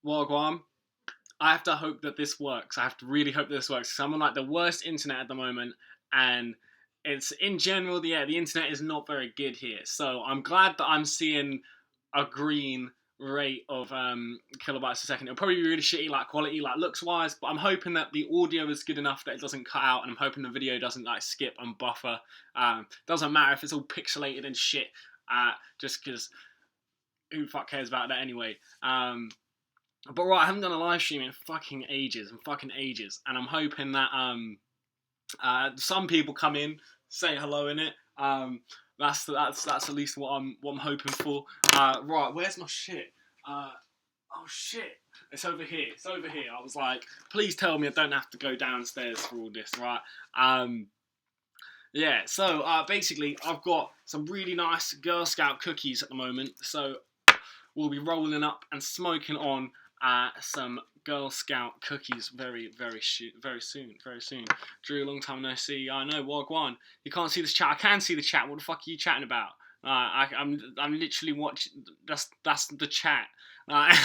Well, Guam, I have to hope that this works. I have to really hope this works. 'Cause I'm on like the worst internet at the moment, and it's in general, the internet is not very good here. So I'm glad that I'm seeing a green rate of kilobytes a second. It'll probably be really shitty, like quality, like looks wise, but I'm hoping that the audio is good enough that it doesn't cut out, and I'm hoping the video doesn't like skip and buffer. Doesn't matter if it's all pixelated and shit, just because who the fuck cares about that anyway? But right, I haven't done a live stream in fucking ages, and I'm hoping that some people come in, say hello in it. That's at least what I'm hoping for. Right, where's my shit? Oh shit, it's over here. It's over here. I was like, please tell me I don't have to go downstairs for all this, right? Yeah. So basically, I've got some really nice Girl Scout cookies at the moment. So we'll be rolling up and smoking on some Girl Scout cookies very soon. Drew, long time no see. I know, Wagwan. You can't see this chat. I can see the chat. What the fuck are you chatting about? I'm literally watching. That's the chat. But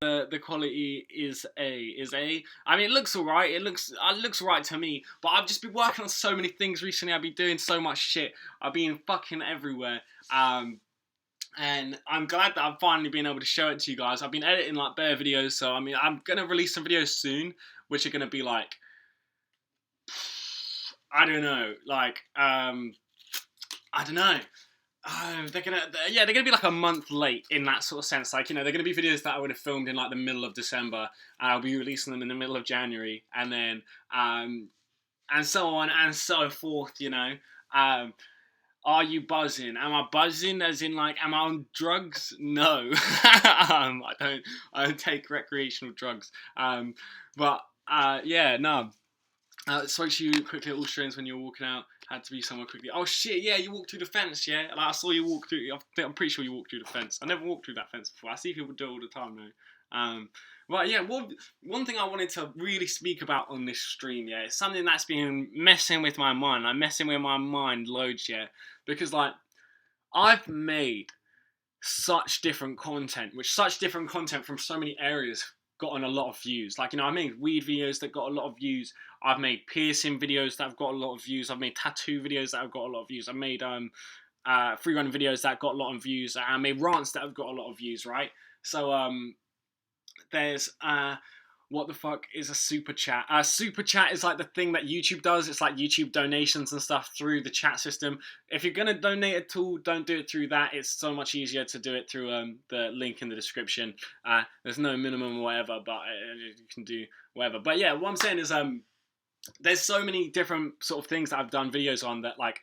the quality is A. I mean, it looks alright. It looks right to me. But I've just been working on so many things recently. I've been doing so much shit. I've been fucking everywhere. And I'm glad that I've finally been able to show it to you guys. I've been editing like bare videos, so I mean, I'm gonna release some videos soon, which are gonna be like, I don't know, like, I don't know. They're gonna be like a month late in that sort of sense. Like, you know, they're gonna be videos that I would have filmed in like the middle of December, and I'll be releasing them in the middle of January, and then, and so on and so forth. You know. Are you buzzing? Am I buzzing as in like, am I on drugs? No. I don't take recreational drugs. But yeah, no. Spoke to you quickly at all streams when you were walking out. Had to be somewhere quickly. Oh shit, yeah, you walked through the fence, yeah? Like, I saw you walk through, I'm pretty sure you walked through the fence. I never walked through that fence before. I see people do it all the time though. But yeah, one thing I wanted to really speak about on this stream, yeah, it's something that's been messing with my mind. I'm messing with my mind loads, yeah, because like I've made such different content, from so many areas gotten a lot of views. Like, you know, I made weed videos that got a lot of views. I've made piercing videos that have got a lot of views. I've made tattoo videos that have got a lot of views. I've made free running videos that got a lot of views. I made rants that have got a lot of views, right? So there's what the fuck is a super chat? Super chat is like the thing that YouTube does. It's like YouTube donations and stuff through the chat system. If you're gonna donate at all, don't do it through that. It's so much easier to do it through the link in the description. There's no minimum or whatever, but you can do whatever. But yeah, what I'm saying is there's so many different sort of things that I've done videos on that like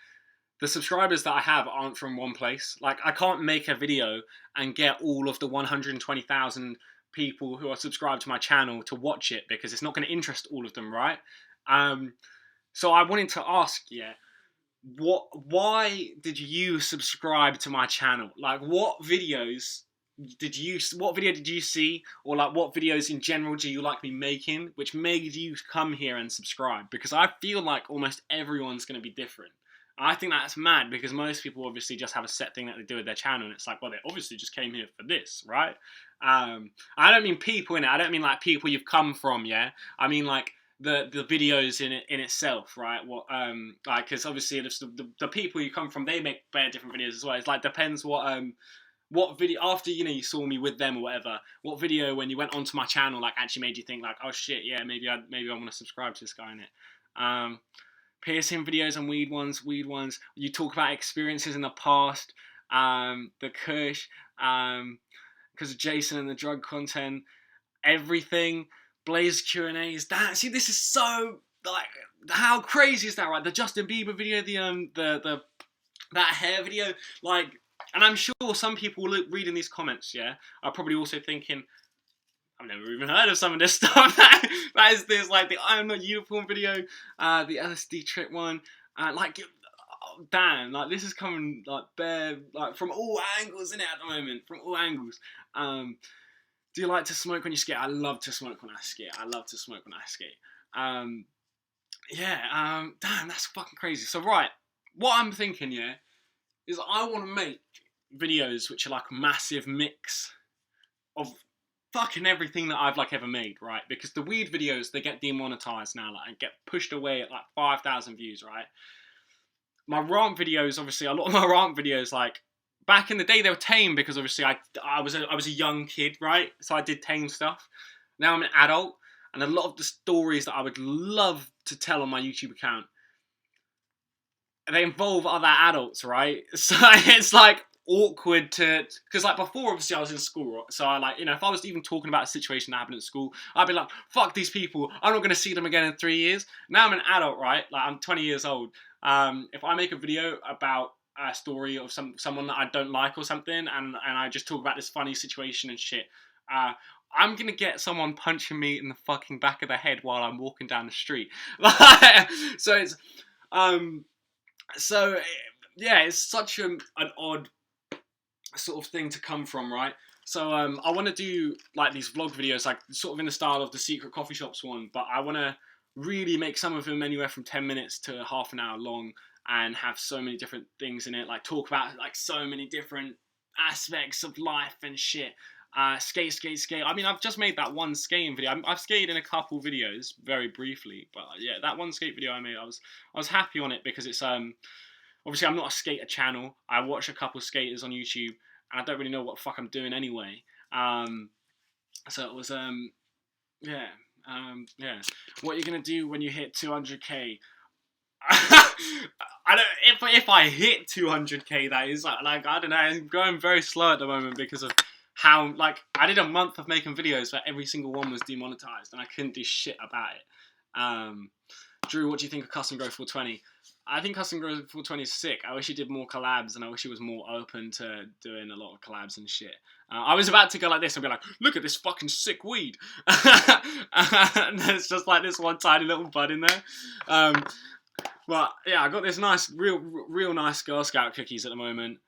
the subscribers that I have aren't from one place. Like, I can't make a video and get all of the 120,000 people who are subscribed to my channel to watch it because it's not going to interest all of them, right? So I wanted to ask, yeah, why did you subscribe to my channel? Like, what video did you see, or like what videos in general do you like me making, which made you come here and subscribe? Because I feel like almost everyone's going to be different. I think that's mad because most people obviously just have a set thing that they do with their channel, and it's like, well, they obviously just came here for this, right? I don't mean people in it. I don't mean like people you've come from, yeah. I mean like the videos in itself, right? What like, because obviously the people you come from, they make very different videos as well. It's like depends what video after you saw me with them or whatever. What video when you went onto my channel like actually made you think like, oh shit, yeah, maybe I want to subscribe to this guy in it. Piercing videos and weed ones. You talk about experiences in the past, the Kush, because of Jason and the drug content, everything, Blaze Q&As. See, this is so, like, how crazy is that, right? The Justin Bieber video, the that hair video, like, and I'm sure some people reading these comments, yeah, are probably also thinking, I've never even heard of some of this stuff. That is this, like the I Am Not Uniform video, the LSD trip one, like, oh, damn, like this is coming like bare, like from all angles in it at the moment, from all angles. Do you like to smoke when you skate? I love to smoke when I skate. Damn, that's fucking crazy. So right, what I'm thinking, yeah, is I want to make videos which are like a massive mix of fucking everything that I've like ever made, right? Because the weed videos, they get demonetized now, like, and get pushed away at like 5,000 views, right? My rant videos, obviously, a lot of my rant videos, like, back in the day, they were tame because obviously I was a young kid, right? So I did tame stuff. Now I'm an adult, and a lot of the stories that I would love to tell on my YouTube account, they involve other adults, right? So it's like awkward to, because like before, obviously I was in school, right? So I like, you know, if I was even talking about a situation that happened at school, I'd be like, fuck these people, I'm not going to see them again in 3 years. Now I'm an adult, right? Like I'm 20 years old. If I make a video about a story of someone that I don't like or something, and I just talk about this funny situation and shit, I'm gonna get someone punching me in the fucking back of the head while I'm walking down the street. So it's so yeah, it's such an odd sort of thing to come from, right? So I want to do like these vlog videos, like sort of in the style of the secret coffee shops one, but I want to really make some of them anywhere from 10 minutes to half an hour long, and have so many different things in it, like talk about like so many different aspects of life and shit. Skate. I mean, I've just made that one skating video. I've skated in a couple videos very briefly, but yeah, that one skate video I made, I was happy on it because it's obviously I'm not a skater channel. I watch a couple skaters on YouTube, and I don't really know what the fuck I'm doing anyway. So it was yeah. What are you gonna do when you hit 200k? I don't. If I hit 200k, that is like I don't know. I'm going very slow at the moment because of how like I did a month of making videos where every single one was demonetized, and I couldn't do shit about it. Drew, what do you think of Custom Growth 420? I think Custom Growth 420 is sick. I wish he did more collabs, and I wish he was more open to doing a lot of collabs and shit. I was about to go like this and be like, look at this fucking sick weed. And there's just like this one tiny little bud in there. But yeah, I got this nice, real nice Girl Scout cookies at the moment.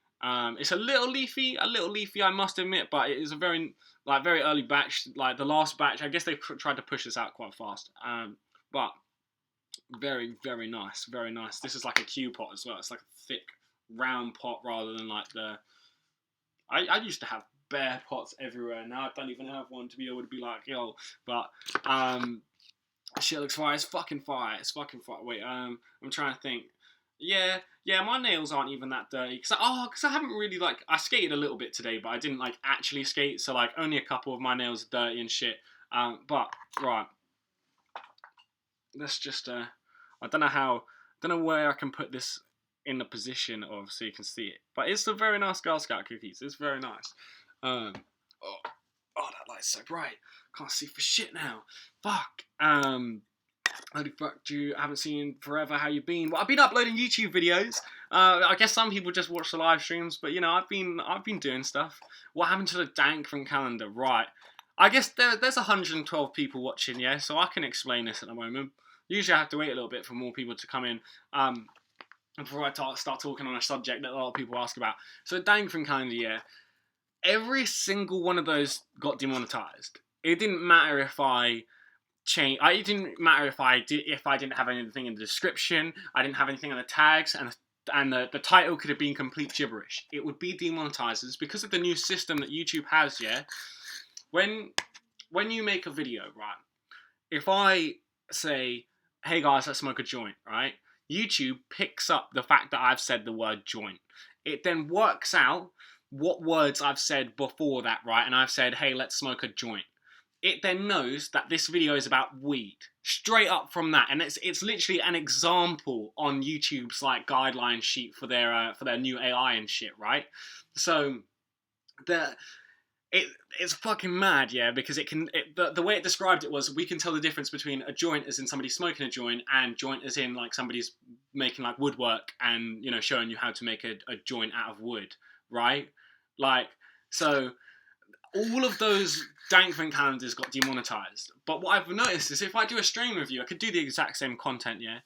It's a little leafy, I must admit, but it is a very early batch. Like the last batch, I guess they tried to push this out quite fast. But very, very nice, very nice. This is like a Q pot as well. It's like a thick, round pot rather than like the. I used to have bare pots everywhere. Now I don't even have one to be able to be like, yo. But shit looks fire. It's fucking fire. It's fucking fire. Wait, I'm trying to think. Yeah, my nails aren't even that dirty. Cause I haven't really like, I skated a little bit today, but I didn't like actually skate. So like only a couple of my nails are dirty and shit. But right. Let's just, I don't know where I can put this in the position of so you can see it. But it's a very nice Girl Scout cookies. It's very nice. Oh, that light's so bright. Can't see for shit now. Fuck. Holy fuck, Drew, I haven't seen you in forever. How you been? Well, I've been uploading YouTube videos. I guess some people just watch the live streams, but you know, I've been doing stuff. What happened to the Dankford calendar? Right. I guess there's 112 people watching, yeah, so I can explain this at the moment. Usually I have to wait a little bit for more people to come in before I start talking on a subject that a lot of people ask about. So Dankford calendar, yeah, every single one of those got demonetized. It didn't matter if I changed. It didn't matter if I didn't have anything in the description. I didn't have anything on the tags, and the title could have been complete gibberish. It would be demonetized. It's because of the new system that YouTube has, yeah. When you make a video, right? If I say, hey guys, let's smoke a joint, right? YouTube picks up the fact that I've said the word joint. It then works out what words I've said before that, right? And I've said, hey, let's smoke a joint. It then knows that this video is about weed. Straight up from that. And it's literally an example on YouTube's like guideline sheet for their new AI and shit, right? So it's fucking mad, yeah, because the way it described it was, we can tell the difference between a joint as in somebody smoking a joint, and joint as in like somebody's making like woodwork and, you know, showing you how to make a joint out of wood, right? Like, so all of those Dankford calendars got demonetized. But what I've noticed is if I do a strain review, I could do the exact same content, yeah?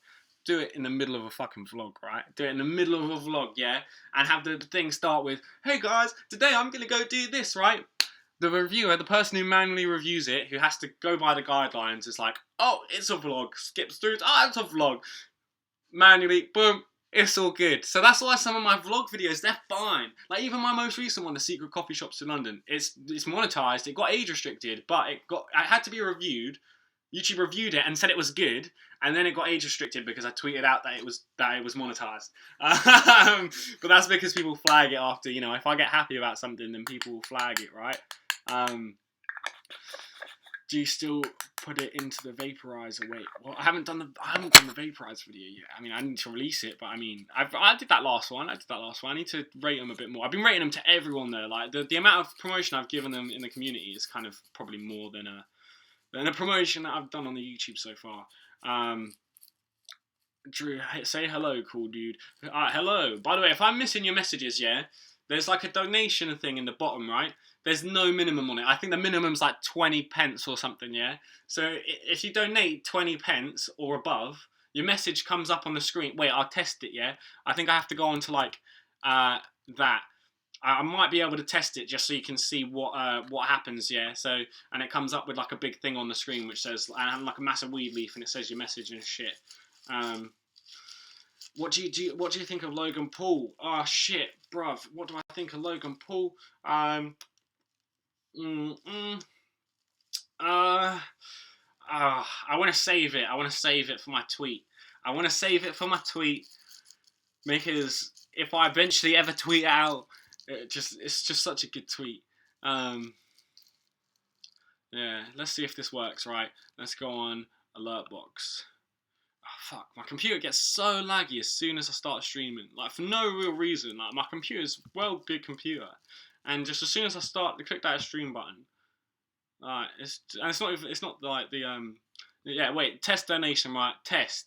Do it in the middle of a fucking vlog, right? Do it in the middle of a vlog, yeah? And have the thing start with, hey guys, today I'm gonna go do this, right? The reviewer, the person who manually reviews it, who has to go by the guidelines, is like, oh, it's a vlog. Skips through, oh, it's a vlog. Manually, boom, It's all good. So that's why some of my vlog videos, they're fine. Like even my most recent one, the secret coffee shops in London, it's monetized. It got age restricted, but it had to be reviewed. YouTube reviewed it and said it was good, and then it got age restricted because I tweeted out that it was monetized. But that's because people flag it after, you know, if I get happy about something, then people will flag it, right? Do you still put it into the vaporizer? Wait, well, I haven't done the vaporizer video yet. I mean, I need to release it, but I mean, I did that last one. I need to rate them a bit more. I've been rating them to everyone though. Like the amount of promotion I've given them in the community is kind of probably more than the promotion that I've done on the YouTube so far. Drew, say hello, cool dude. Hello. By the way, if I'm missing your messages, yeah, there's like a donation thing in the bottom, right? There's no minimum on it. I think the minimum's like 20 pence or something, yeah? So if you donate 20 pence or above, your message comes up on the screen. Wait, I'll test it, yeah? I think I have to go on to like that. I might be able to test it just so you can see what happens, yeah? So, and it comes up with like a big thing on the screen which says, and like a massive weed leaf, and it says your message and shit. What do you think of Logan Paul? Oh shit, bruv. What do I think of Logan Paul? I want to save it. I want to save it for my tweet. Because if I eventually ever tweet out, it's just such a good tweet. Yeah, let's see if this works. Right, let's go on alert box. Oh, fuck, my computer gets so laggy as soon as I start streaming, like for no real reason. Like my computer's good computer, and just as soon as I click that stream button, it's not like the yeah, wait, test donation, right? Test.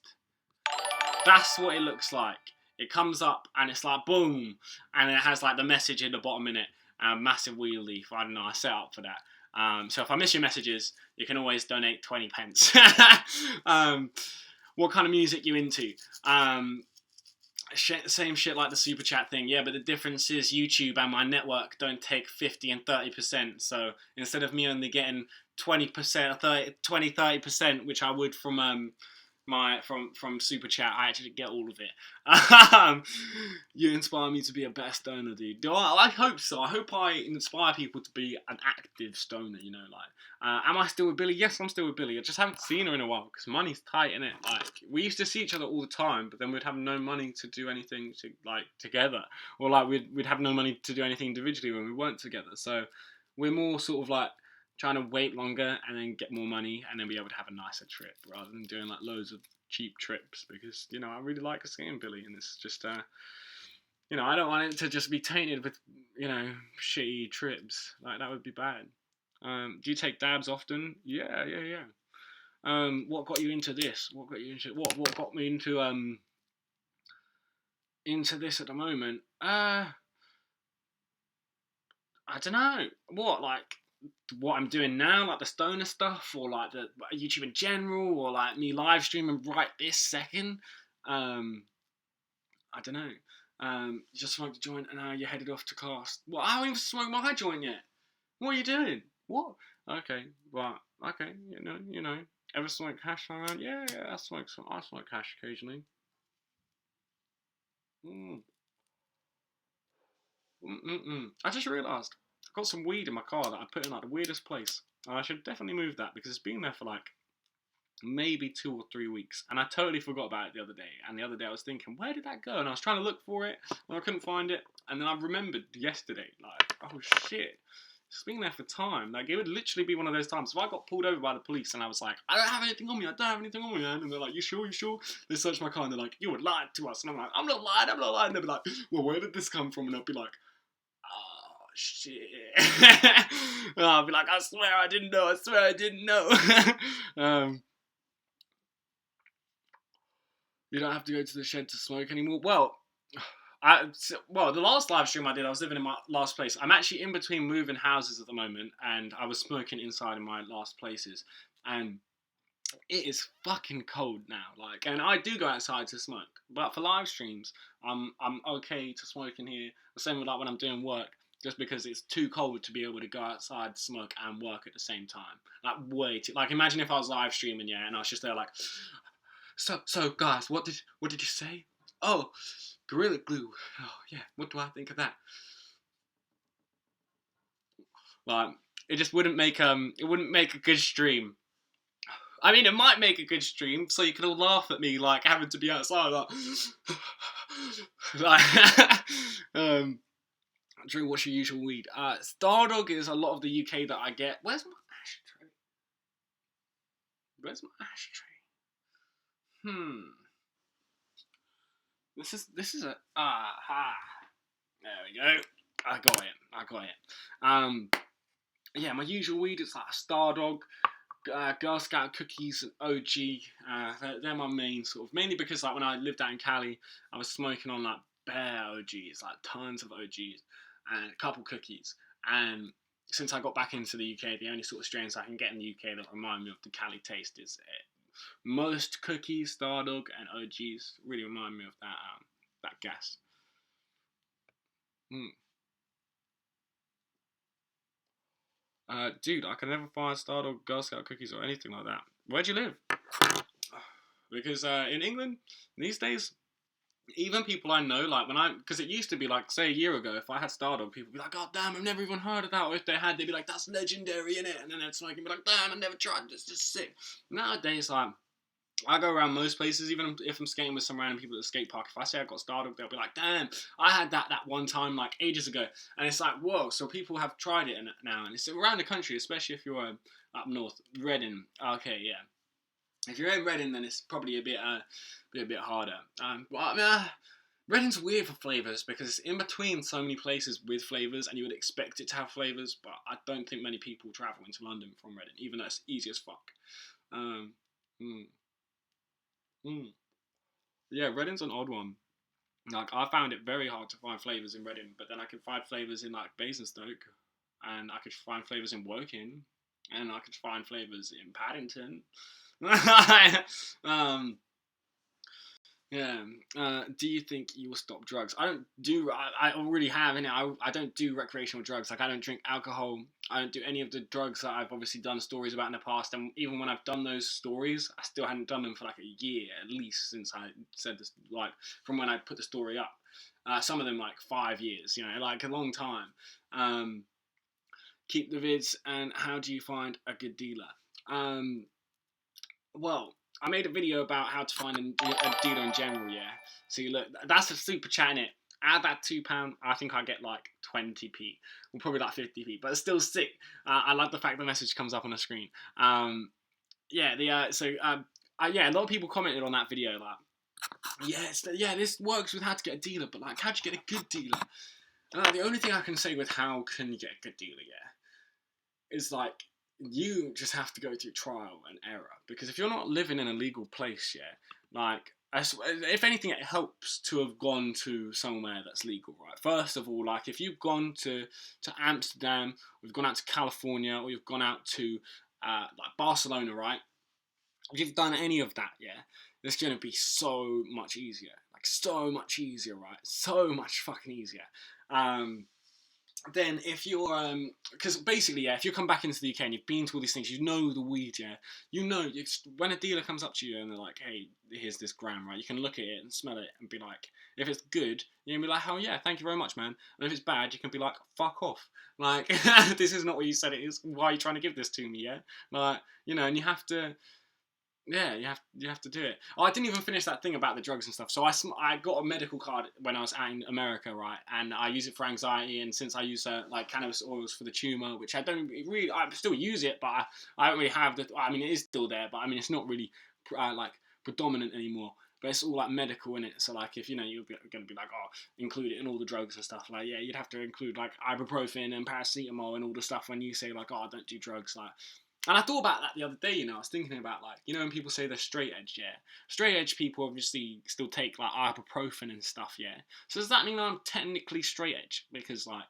That's what it looks like. It comes up and it's like boom, and it has like the message in the bottom in it, and massive wheel leaf. I don't know. I set up for that. So if I miss your messages, you can always donate 20 pence. What kind of music you into? Same shit like the super chat thing. Yeah, but the difference is YouTube and my network don't take 50 and 30%. So instead of me only getting 20%, 30%, which I would from from super chat, I actually get all of it. You inspire me to be a better stoner, dude. I hope so. I hope I inspire people to be an active stoner, you know, like, am I still with Billy? Yes, I'm still with Billy. I just haven't seen her in a while because money's tight, innit? Like, we used to see each other all the time, but then we'd have no money to do anything together, or like we'd have no money to do anything individually when we weren't together. So we're more sort of like trying to wait longer and then get more money and then be able to have a nicer trip rather than doing like loads of cheap trips, because, you know, I really like seeing Billy, and it's just you know, I don't want it to just be tainted with, you know, shitty trips. Like, that would be bad. Do you take dabs often? Yeah. What got you into this? What got me into this at the moment? I don't know. What I'm doing now, like the stoner stuff, or like the YouTube in general, or like me live streaming right this second. I don't know. You just smoked a joint and now you're headed off to class. Well, I haven't even smoked my joint yet. What are you doing? What? Okay, well, okay, you know. Ever smoke hash around? Yeah, I smoke hash occasionally. I just realised I've got some weed in my car that I put in like the weirdest place. And I should definitely move that because it's been there for like maybe 2 or 3 weeks, and I totally forgot about it the other day. And the other day I was thinking, where did that go? And I was trying to look for it, and I couldn't find it. And then I remembered yesterday, like, oh shit, it's been there for time. Like, it would literally be one of those times. If I got pulled over by the police and I was like, I don't have anything on me, man. And they're like, you sure? They search my car and they're like, you would lie to us. And I'm like, I'm not lying. And they'll be like, well, where did this come from? And I'll be like, oh shit. And I'll be like, I swear I didn't know. You don't have to go to the shed to smoke anymore. Well, the last live stream I did, I was living in my last place. I'm actually in between moving houses at the moment, and I was smoking inside in my last places, and it is fucking cold now. Like, and I do go outside to smoke, but for live streams, I'm okay to smoke in here. The same with like when I'm doing work, just because it's too cold to be able to go outside, smoke, and work at the same time. Like, way too. Like, imagine if I was live streaming, yeah, and I was just there like. So guys, what did you say? Oh, Gorilla Glue. Oh yeah, what do I think of that? Like, it just wouldn't make it wouldn't make a good stream. I mean, it might make a good stream, so you can all laugh at me like having to be outside, like, Drew, what's your usual weed? Stardog is a lot of the UK that I get. Where's my ashtray? Where's my ashtray? This is a There we go. I got it. Yeah, my usual weed is like Stardog, Girl Scout cookies, and OG. They're my main sort of, mainly because like when I lived out in Cali, I was smoking on like bare OGs, like tons of OGs, and a couple cookies. And since I got back into the UK, the only sort of strains I can get in the UK that remind me of the Cali taste is most cookies, Stardog, and OGs. Really remind me of that gas. Dude, I can never find Stardog, Girl Scout cookies, or anything like that. Where do you live? Because in England these days, even people I know, like because it used to be like, say a year ago, if I had Stardog, people would be like, "God damn, I've never even heard of that." Or if they had, they'd be like, "That's legendary, innit?" And then they'd smoke and be like, "Damn, I've never tried. It's just sick." Nowadays, like, I go around most places, even if I'm skating with some random people at the skate park. If I say I've got Stardog, they'll be like, "Damn, I had that one time like ages ago." And it's like, whoa! So people have tried it now, and it's around the country, especially if you're up north, Reading. Okay, yeah. If you're in Reading, then it's probably a bit harder. Reading's weird for flavors because it's in between so many places with flavors, and you would expect it to have flavors, but I don't think many people travel into London from Reading, even though it's easy as fuck. Um, mm, mm. Yeah, Reading's an odd one. Like, I found it very hard to find flavors in Reading, but then I could find flavors in like Basingstoke, and I could find flavors in Woking, and I could find flavors in Paddington. um, yeah. Do you think you will stop drugs? I don't do. I already have, and I don't do recreational drugs. Like, I don't drink alcohol. I don't do any of the drugs that I've obviously done stories about in the past. And even when I've done those stories, I still hadn't done them for like a year at least since I said this. Like, from when I put the story up. Some of them like 5 years. You know, like a long time. Keep the vids. And how do you find a good dealer? Well, I made a video about how to find a dealer in general, yeah. So you look, that's a super chat in it. Add that £2, I think I get like 20p, or probably like 50p, but it's still sick. I like the fact the message comes up on the screen. Yeah, a lot of people commented on that video like, yeah, this works with how to get a dealer, but like, how do you get a good dealer? The only thing I can say with how can you get a good dealer, yeah, is like, you just have to go through trial and error, because if you're not living in a legal place, yeah, like, if anything, it helps to have gone to somewhere that's legal, right? First of all, like, if you've gone to Amsterdam, or you've gone out to California, or you've gone out to like Barcelona, right? If you've done any of that, yeah, it's gonna be so much easier, like so much easier, right? So much fucking easier. Then if you're because basically, yeah, if you come back into the UK and you've been to all these things, you know the weed, yeah, when a dealer comes up to you and they're like, "Hey, here's this gram," right? You can look at it and smell it and be like, if it's good, you can be like, "Oh yeah, thank you very much, man." And if it's bad, you can be like, "Fuck off!" Like, this is not what you said it is. Why are you trying to give this to me? Yeah, like, and you have to. Yeah, you have to do it. Oh, I didn't even finish that thing about the drugs and stuff. So I got a medical card when I was out in America, right? And I use it for anxiety. And since I use like cannabis oils for the tumor, which I don't really, I still use it, but I don't really have the. I mean, it is still there, but I mean, it's not really like predominant anymore. But it's all like medical in it. So like, if you're going to be like, oh, include it in all the drugs and stuff. Like, yeah, you'd have to include like ibuprofen and paracetamol and all the stuff when you say like, oh, I don't do drugs, like. And I thought about that the other day, I was thinking about, like, when people say they're straight edge, yeah. Straight edge people obviously still take, like, ibuprofen and stuff, yeah. So does that mean I'm technically straight edge? Because, like,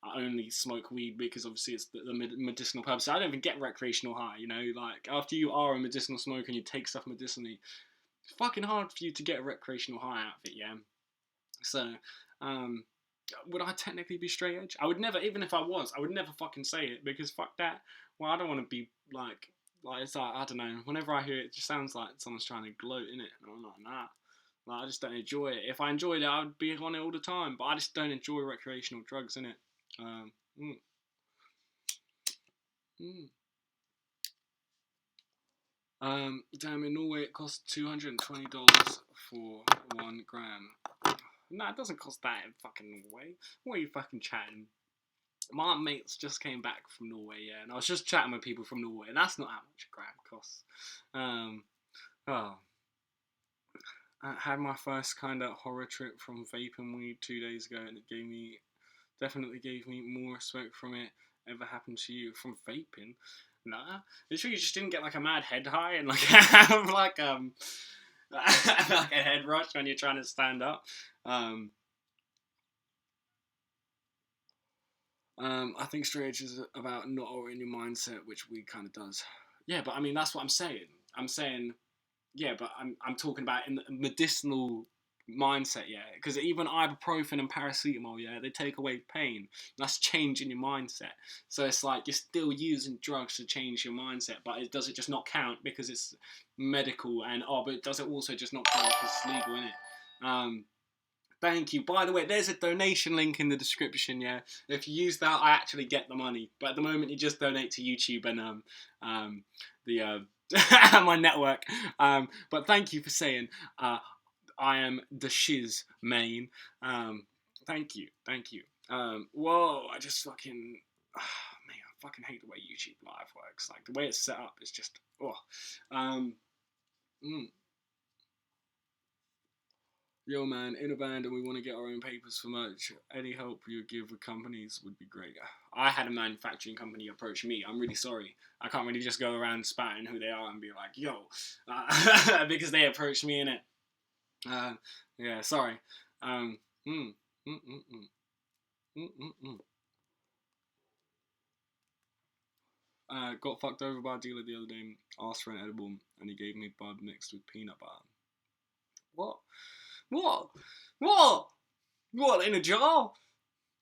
I only smoke weed because obviously it's the medicinal purpose. I don't even get recreational high, like, after you are a medicinal smoker and you take stuff medicinally, it's fucking hard for you to get a recreational high out of it, yeah. So, would I technically be straight edge? I would never, even if I was, I would never fucking say it, because fuck that. Well, I don't want to be like it's like, I don't know. Whenever I hear it, it just sounds like someone's trying to gloat in it, and I'm like, nah. Like, I just don't enjoy it. If I enjoyed it, I would be on it all the time. But I just don't enjoy recreational drugs, innit? Um, mm, mm. Damn, in Norway it costs $220 for 1 gram. Nah, it doesn't cost that in fucking Norway. What are you fucking chatting? My mates just came back from Norway, yeah, and I was just chatting with people from Norway, and that's not how much a gram costs. Oh. I had my first kind of horror trip from vaping weed 2 days ago, and it definitely gave me more respect from it. Ever happened to you from vaping? Nah. It's sure you just didn't get like a mad head high and like have like like a head rush when you're trying to stand up. I think straight edge is about not altering your mindset, which weed kind of does. Yeah, but I mean that's what I'm saying. I'm saying, yeah, but I'm talking about in the medicinal mindset, yeah, because even ibuprofen and paracetamol, yeah, they take away pain. That's changing your mindset. So it's like you're still using drugs to change your mindset, but does it just not count because it's medical? And but does it also just not count because it's legal, innit? Thank you. By the way, there's a donation link in the description. Yeah, if you use that, I actually get the money. But at the moment, you just donate to YouTube and the my network. But thank you for saying I am the shiz main. Thank you, thank you. Whoa, I just fucking man, I fucking hate the way YouTube Live works. Like the way it's set up is just Yo man, in a band and we want to get our own papers for merch. Any help you give with companies would be great. I had a manufacturing company approach me. I'm really sorry. I can't really just go around spouting who they are and be like, yo, because they approached me in it. Yeah, sorry. Mm, mm, mm, mm, mm, mm, got fucked over by a dealer the other day. Asked for an edible and he gave me bud mixed with peanut butter. What? What? What? What, in a jar?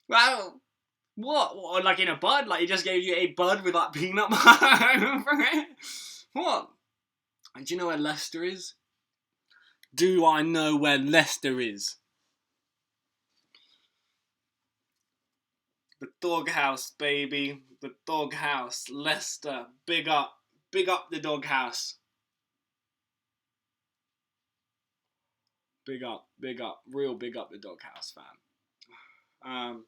Wow. What? Like in a bud? Like he just gave you a bud with like peanut butter over it? What? And do you know where Leicester is? Do I know where Leicester is? The doghouse, baby. The doghouse. Leicester. Big up. Big up the doghouse. Big up. Big up. Real big up the doghouse, fam.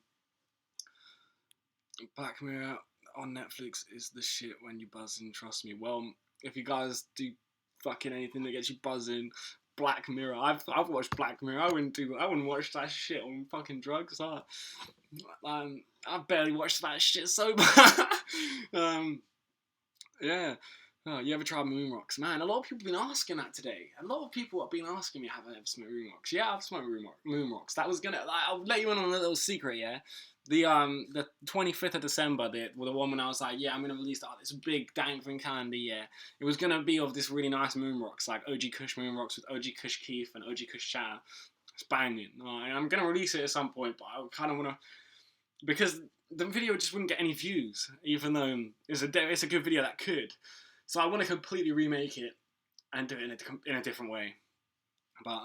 Black Mirror on Netflix is the shit when you buzzing, trust me. Well, if you guys do fucking anything that gets you buzzing, Black Mirror. I've watched Black Mirror. I wouldn't watch that shit on fucking drugs. I barely watched that shit sober. Yeah. Oh, you ever tried moon rocks? Man, a lot of people have been asking that today. A lot of people have been asking me, have I ever smoked moon rocks? Yeah, I've smoked moon rocks. That was gonna, I'll let you in on a little secret, yeah? The 25th of December, the one when I was like, yeah, I'm gonna release this big dangling candy, yeah. It was gonna be of this really nice moon rocks, like OG Kush moon rocks with OG Kush Keith and OG Kush Chow. It's banging. And I'm gonna release it at some point, but I kind of wanna, because the video just wouldn't get any views, even though it's a good video that could. So I want to completely remake it and do it in a different way. But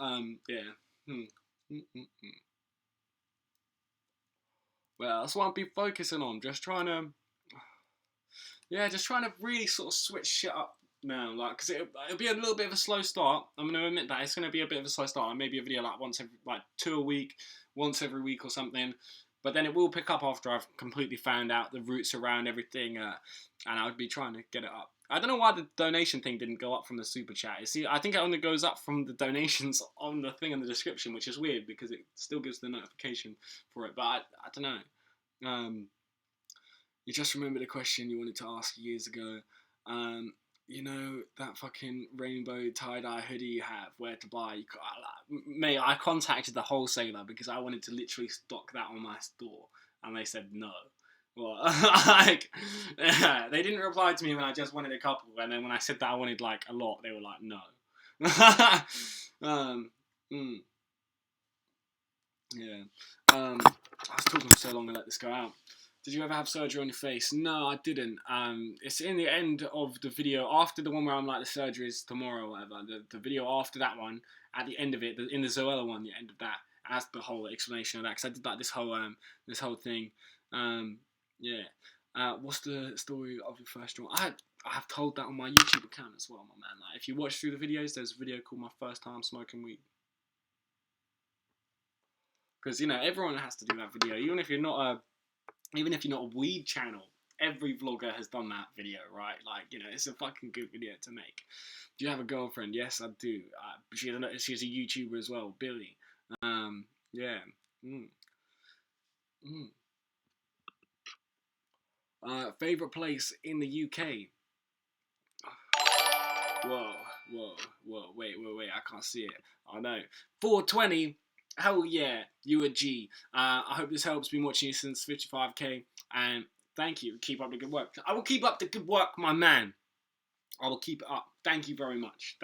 yeah. Well, that's what I'll be focusing on. Just trying to really sort of switch shit up now. Like, because it'll be a little bit of a slow start. I'm going to admit that it's going to be a bit of a slow start. Maybe a video like 2 a week, once every week or something. But then it will pick up after I've completely found out the roots around everything, and I would be trying to get it up. I don't know why the donation thing didn't go up from the super chat. See, I think it only goes up from the donations on the thing in the description, which is weird because it still gives the notification for it. But I don't know. You just remember the question you wanted to ask years ago. You know that fucking rainbow tie-dye hoodie you have, where to buy? Mate, I contacted the wholesaler because I wanted to literally stock that on my store, and they said no. Well, like, they didn't reply to me when I just wanted a couple, and then when I said that I wanted like a lot, they were like, no. Yeah. I was talking for so long to let this go out. Did you ever have surgery on your face? No, I didn't. It's in the end of the video after the one where I'm like the surgery is tomorrow or whatever. The video after that one, at the end of it, in the Zoella one, the end of that, as the whole explanation of that, because I did like this whole thing. Yeah. What's the story of your first joint? I have told that on my YouTube account as well, my man. Like, if you watch through the videos, there's a video called "My First Time Smoking Weed." Because, you know, everyone has to do that video, even if you're not a weed channel. Every vlogger has done that video, right? Like, you know, it's a fucking good video to make. Do you have a girlfriend? Yes, I do. She's a YouTuber as well, Billy. Yeah. Favorite place in the UK? Whoa, wait, I can't see it. Oh no. 420. Hell yeah, you a G. I hope this helps. Been watching you since 55k, and thank you. Keep up the good work. I will keep up the good work, my man. I will keep it up. Thank you very much.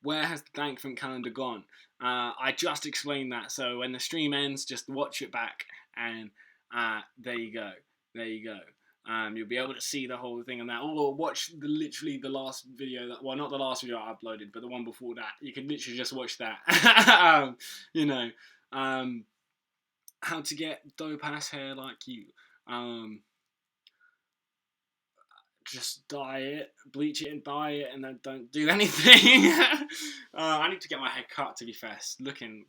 Where has the Dankfunk calendar gone? I just explained that. So when the stream ends, just watch it back, and there you go. You'll be able to see the whole thing on that. Or watch literally the last video. Not the last video I uploaded, but the one before that. You can literally just watch that. You know, how to get dope ass hair like you. Just dye it, bleach it and dye it, and then don't do anything. I need to get my hair cut, to be fair. It's looking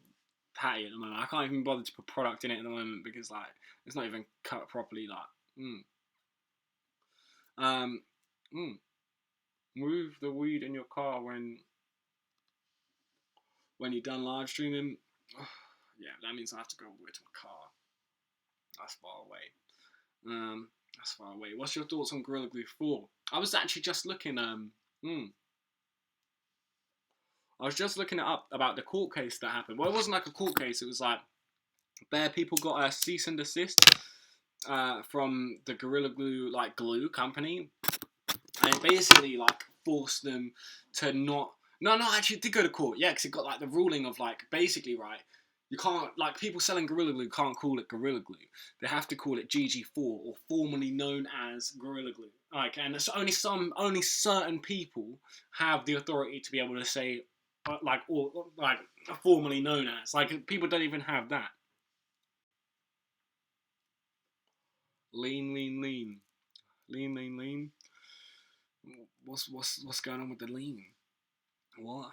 patty at the moment. I can't even bother to put product in it at the moment because, like, it's not even cut properly. Like, move the weed in your car when you're done live streaming. Yeah, that means I have to go all the way to my car. That's far away. What's your thoughts on Gorilla Glue 4? I was actually just looking. I was just looking it up about the court case that happened. Well, it wasn't like a court case. It was like bare people got a cease and desist from the Gorilla Glue glue company, and it basically forced them to not. No, actually, it did go to court. Yeah, because it got the ruling of basically right. You can't, people selling Gorilla Glue can't call it Gorilla Glue. They have to call it GG4, or formerly known as Gorilla Glue. And it's only certain people have the authority to be able to say, formerly known as. People don't even have that. Lean. What's going on with the lean? What?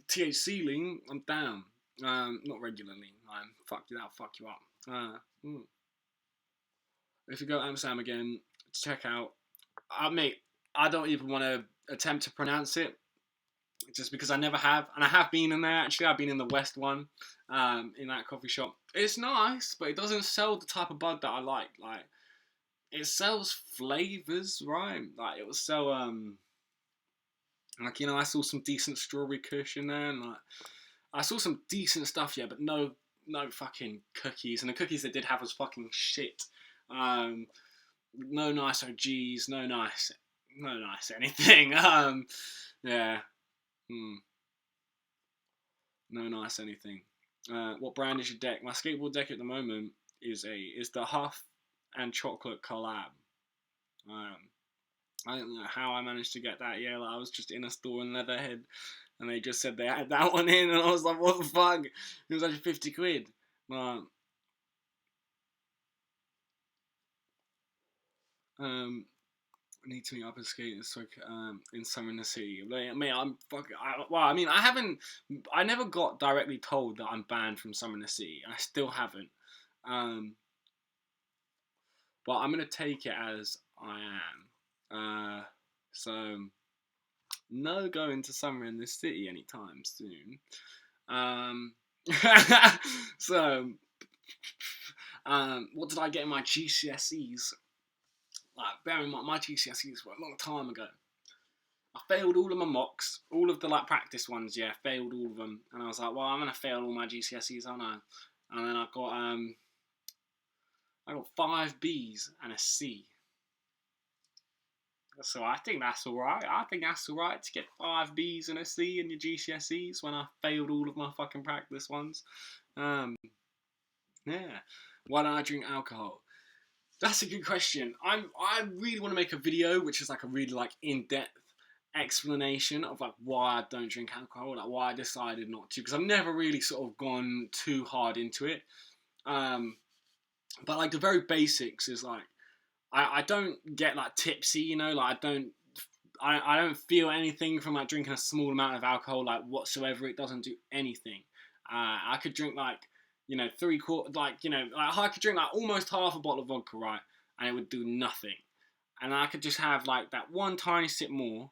THC lean, I'm down. Not regularly. Fuck you up. If you go to Amsterdam again, check out. Mate, I don't even want to attempt to pronounce it, just because I never have, and I have been in there. Actually, I've been in the West one, in that coffee shop. It's nice, but it doesn't sell the type of bud that I like. It sells flavors, right? It will sell I saw some decent strawberry kush in there, and I saw some decent stuff, yeah, but no fucking cookies. And the cookies they did have was fucking shit. No nice OGs, no nice anything. Yeah. No nice anything. What brand is your deck? My skateboard deck at the moment is the Huff and Chocolate collab. I don't know how I managed to get that. Yeah, I was just in a store in Leatherhead, and they just said they had that one in, and I was like, what the fuck? It was actually 50 quid. Need to meet up and skate in summer in the city. Mate, I'm fucking. I never got directly told that I'm banned from Summer in the City. I still haven't. But I'm gonna take it as I am. So no going to Summer in the City anytime soon. So what did I get in my GCSEs? Bear in mind, my GCSEs were a long time ago. I failed all of my mocks, all of the practice ones. Yeah, failed all of them, and I was like, well, I'm gonna fail all my GCSEs, aren't I? And then I got 5 B's and a C. So I think that's alright. To get 5 B's and a C in your GCSEs when I failed all of my fucking practice ones. Yeah. Why don't I drink alcohol? That's a good question. I really want to make a video which is a really in-depth explanation of like why I don't drink alcohol, like why I decided not to, because I've never really sort of gone too hard into it. But like the very basics is like I don't get like tipsy, you know, like I don't feel anything from like drinking a small amount of alcohol like whatsoever. It doesn't do anything. I could drink like, you know, 3/4, like, you know, like I could drink like almost half a bottle of vodka, right, and it would do nothing. And I could just have like that one tiny sip more,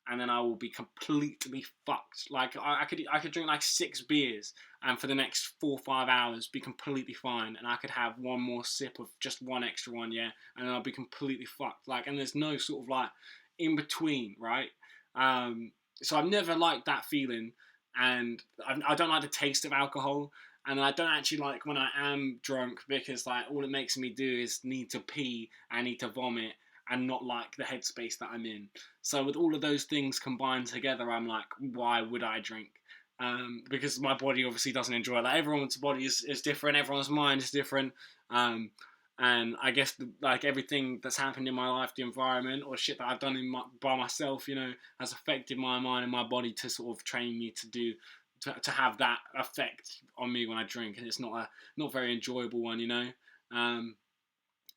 and then I will be completely fucked. Like I could drink like 6 beers, and for the next 4 or 5 hours be completely fine, and I could have one more sip of just one extra one, yeah, and then I'll be completely fucked. Like, and there's no sort of like in between, right? So I've never liked that feeling, and I don't like the taste of alcohol. And I don't actually like when I am drunk, because like all it makes me do is need to pee, I need to vomit, and not like the headspace that I'm in. So with all of those things combined together, I'm like, why would I drink? Because my body obviously doesn't enjoy it. Like everyone's body is different, everyone's mind is different. And I guess like everything that's happened in my life, the environment or shit that I've done by myself, you know, has affected my mind and my body to sort of train me to have that effect on me when I drink, and it's not very enjoyable one, you know.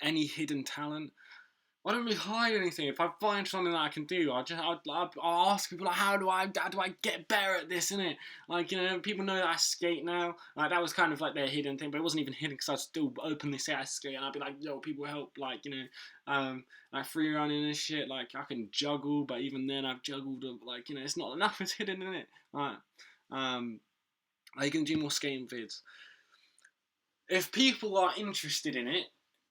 Any hidden talent? I don't really hide anything. If I find something that I can do, I'll ask people like, how do I get better at this, innit? Like, you know, people know that I skate now. Like that was kind of like their hidden thing, but it wasn't even hidden because I still openly say I skate, and I'd be like, yo, people help, like, you know, like free running and shit. Like I can juggle, but even then I've juggled, like, you know, it's not enough. It's hidden, innit? Right. Are you gonna do more skating vids? If people are interested in it,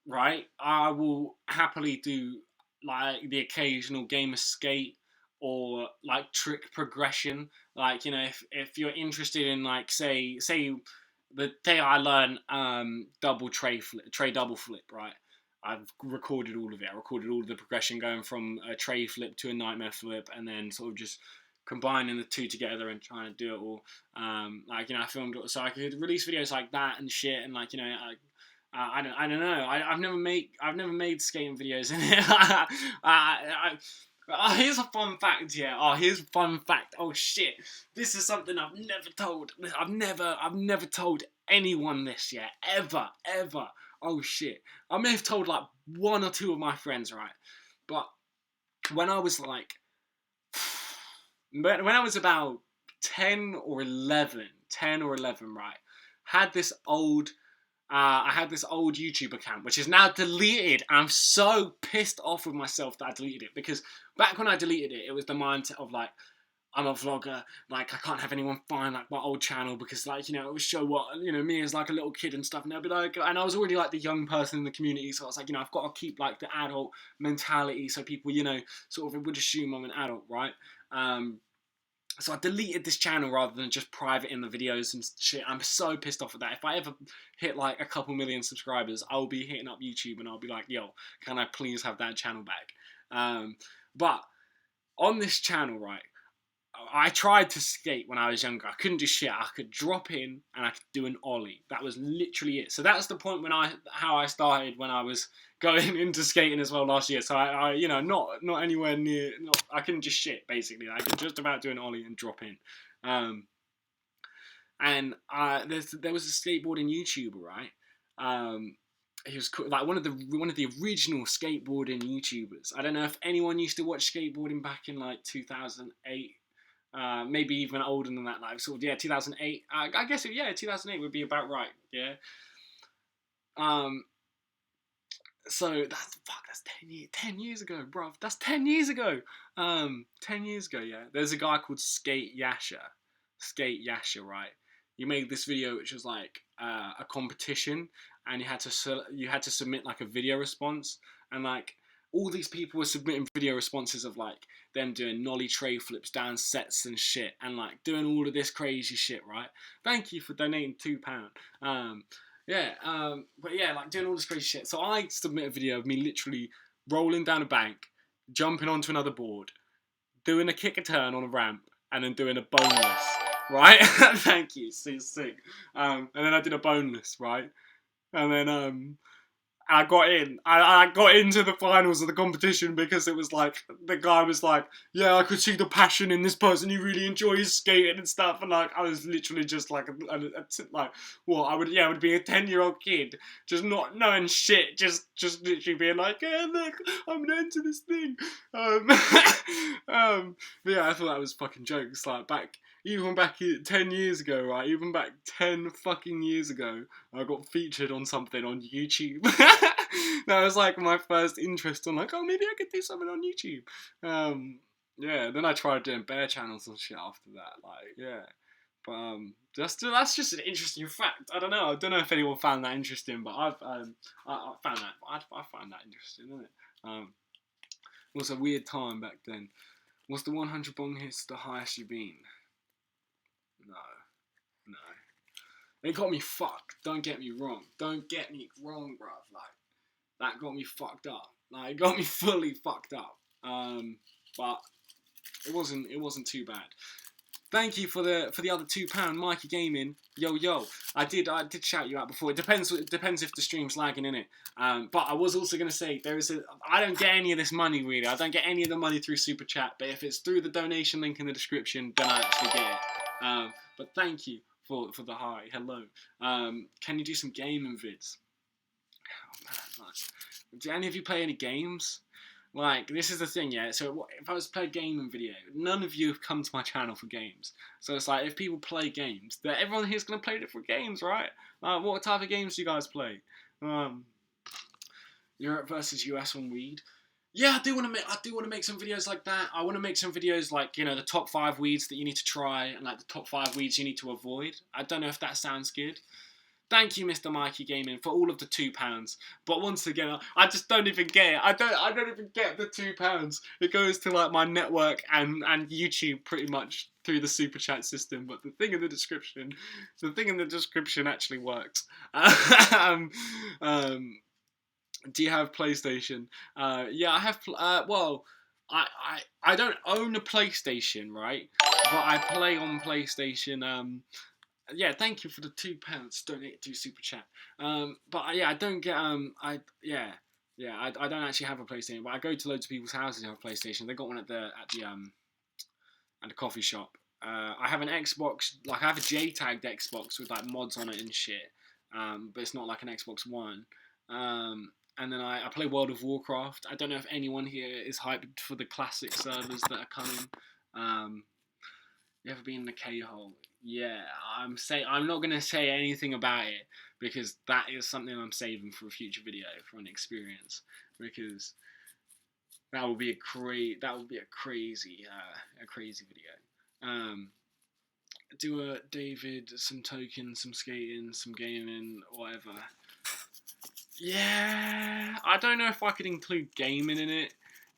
right, I will happily do like the occasional game of skate or like trick progression. Like, you know, if you're interested in like say the day I learned double tray double flip, right? I've recorded all of it. I recorded all of the progression going from a tray flip to a nightmare flip, and then sort of just combining the two together and trying to do it all. Like, you know, I filmed it so I could release videos like that and shit, and like, you know, I don't know. I've never made skating videos in it. Here's a fun fact, yeah. Oh, here's a fun fact. Oh shit, this is something I've never told. I've never told anyone this yet, ever. Oh shit, I may have told like one or two of my friends, right? But when I was like, when I was about 10 or 11, right? Had this old I had this old YouTube account, which is now deleted. I'm so pissed off with myself that I deleted it, because back when I deleted it, it was the mindset of like, I'm a vlogger, like I can't have anyone find like my old channel, because like, you know, it would show what, you know, me as like a little kid and stuff, and they'll be like, and I was already like the young person in the community, so I was like, you know, I've got to keep like the adult mentality, so people, you know, sort of would assume I'm an adult, right? So I deleted this channel rather than just private in the videos and shit. I'm so pissed off at that. If I ever hit like a couple million subscribers, I'll be hitting up YouTube and I'll be like, yo, can I please have that channel back? But on this channel, right, I tried to skate when I was younger. I couldn't do shit. I could drop in and I could do an ollie. That was literally it. So that's the point how I started when I was going into skating as well last year. So I you know, not anywhere near. I couldn't just shit basically. I could just about do an ollie and drop in. And there was a skateboarding YouTuber, right? He was like one of the original skateboarding YouTubers. I don't know if anyone used to watch skateboarding back in like 2008. Maybe even older than that, like sort of, yeah, 2008. I guess 2008 would be about right. Yeah. So that's 10 years ago, bruv. That's 10 years ago. 10 years ago, yeah. There's a guy called Skate Yasha, right? He made this video which was like a competition, and you had to submit like a video response, and like all these people were submitting video responses of like them doing nollie tray flips down sets and shit, and like doing all of this crazy shit, right? Thank you for donating £2. But yeah, like doing all this crazy shit. So I submit a video of me literally rolling down a bank, jumping onto another board, doing a kick a turn on a ramp, and then doing a boneless, right? Thank you, so sick. And then I did a boneless, right? And then and I got in. I got into the finals of the competition because it was like, the guy was like, yeah, I could see the passion in this person. He really enjoys skating and stuff. And like, I was literally just like, like, what? I would be a 10-year-old kid, just not knowing shit, just literally being like, yeah, look, I'm into this thing. But yeah, I thought that was fucking jokes. Like even back 10 years ago, right? Even back 10 fucking years ago, I got featured on something on YouTube. That was like my first interest on like, oh, maybe I could do something on YouTube. Yeah, then I tried doing bear channels and shit after that. Like, yeah. But that's just an interesting fact. I don't know if anyone found that interesting, but I found that I find that interesting, isn't it? It was a weird time back then. Was the 100 bong hits the highest you've been? No. It got me fucked. Don't get me wrong, bruv. Like, that got me fucked up. Like, it got me fully fucked up. But it wasn't too bad. Thank you for the other £2, Mikey Gaming. Yo. I did shout you out before. It depends if the stream's lagging in it. But I was also gonna say I don't get any of this money really. I don't get any of the money through Super Chat. But if it's through the donation link in the description, then I actually get it. But thank you for the hi. Hello. Can you do some gaming vids? Oh man, nice. Do any of you play any games? Like, this is the thing, yeah, so if I was to play a gaming video, none of you have come to my channel for games. So it's like, if people play games, then everyone here's going to play different games, right? What type of games do you guys play? Europe versus US on weed. Yeah, I do want to make some videos like that. I want to make some videos like, you know, the top 5 weeds that you need to try, and like the top 5 weeds you need to avoid. I don't know if that sounds good. Thank you, Mr. Mikey Gaming, for all of the £2. But once again, I just don't even get it. I don't even get the £2. It goes to like my network and YouTube pretty much through the super chat system. But the thing in the description actually works. Do you have PlayStation? Yeah, I have. Well, I don't own a PlayStation, right? But I play on PlayStation. Yeah, thank you for the £2 donated to Super Chat. But yeah, I don't get I don't actually have a PlayStation, but I go to loads of people's houses who have a PlayStation. They got one at the coffee shop. I have an Xbox, like I have a JTAG'd Xbox with like mods on it and shit. But it's not like an Xbox One. And then I play World of Warcraft. I don't know if anyone here is hyped for the classic servers that are coming. You ever been in the K-hole? Yeah, I'm not gonna say anything about it because that is something I'm saving for a future video, for an experience, because that would be a crazy video. Do a David, some tokens, some skating, some gaming, whatever. Yeah, I don't know if I could include gaming in it,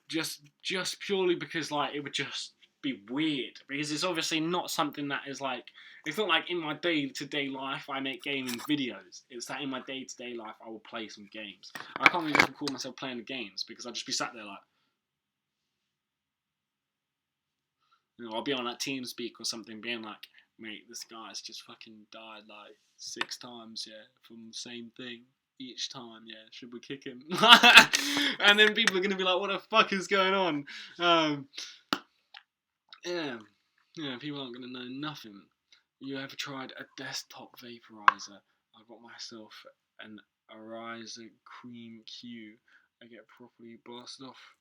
just purely because like it would just be weird, because it's obviously not something that is like, it's not like in my day-to-day life I make gaming videos. It's that in my day-to-day life I will play some games. I can't really just record myself playing the games because I'll just be sat there like, you know, I'll be on like TeamSpeak or something being like, mate, this guy's just fucking died like 6 times, yeah, from the same thing each time, yeah, should we kick him? And then people are going to be like, what the fuck is going on? Yeah, people aren't going to know nothing. You ever tried a desktop vaporizer? I got myself an Ariza Cream Q. I get properly blasted off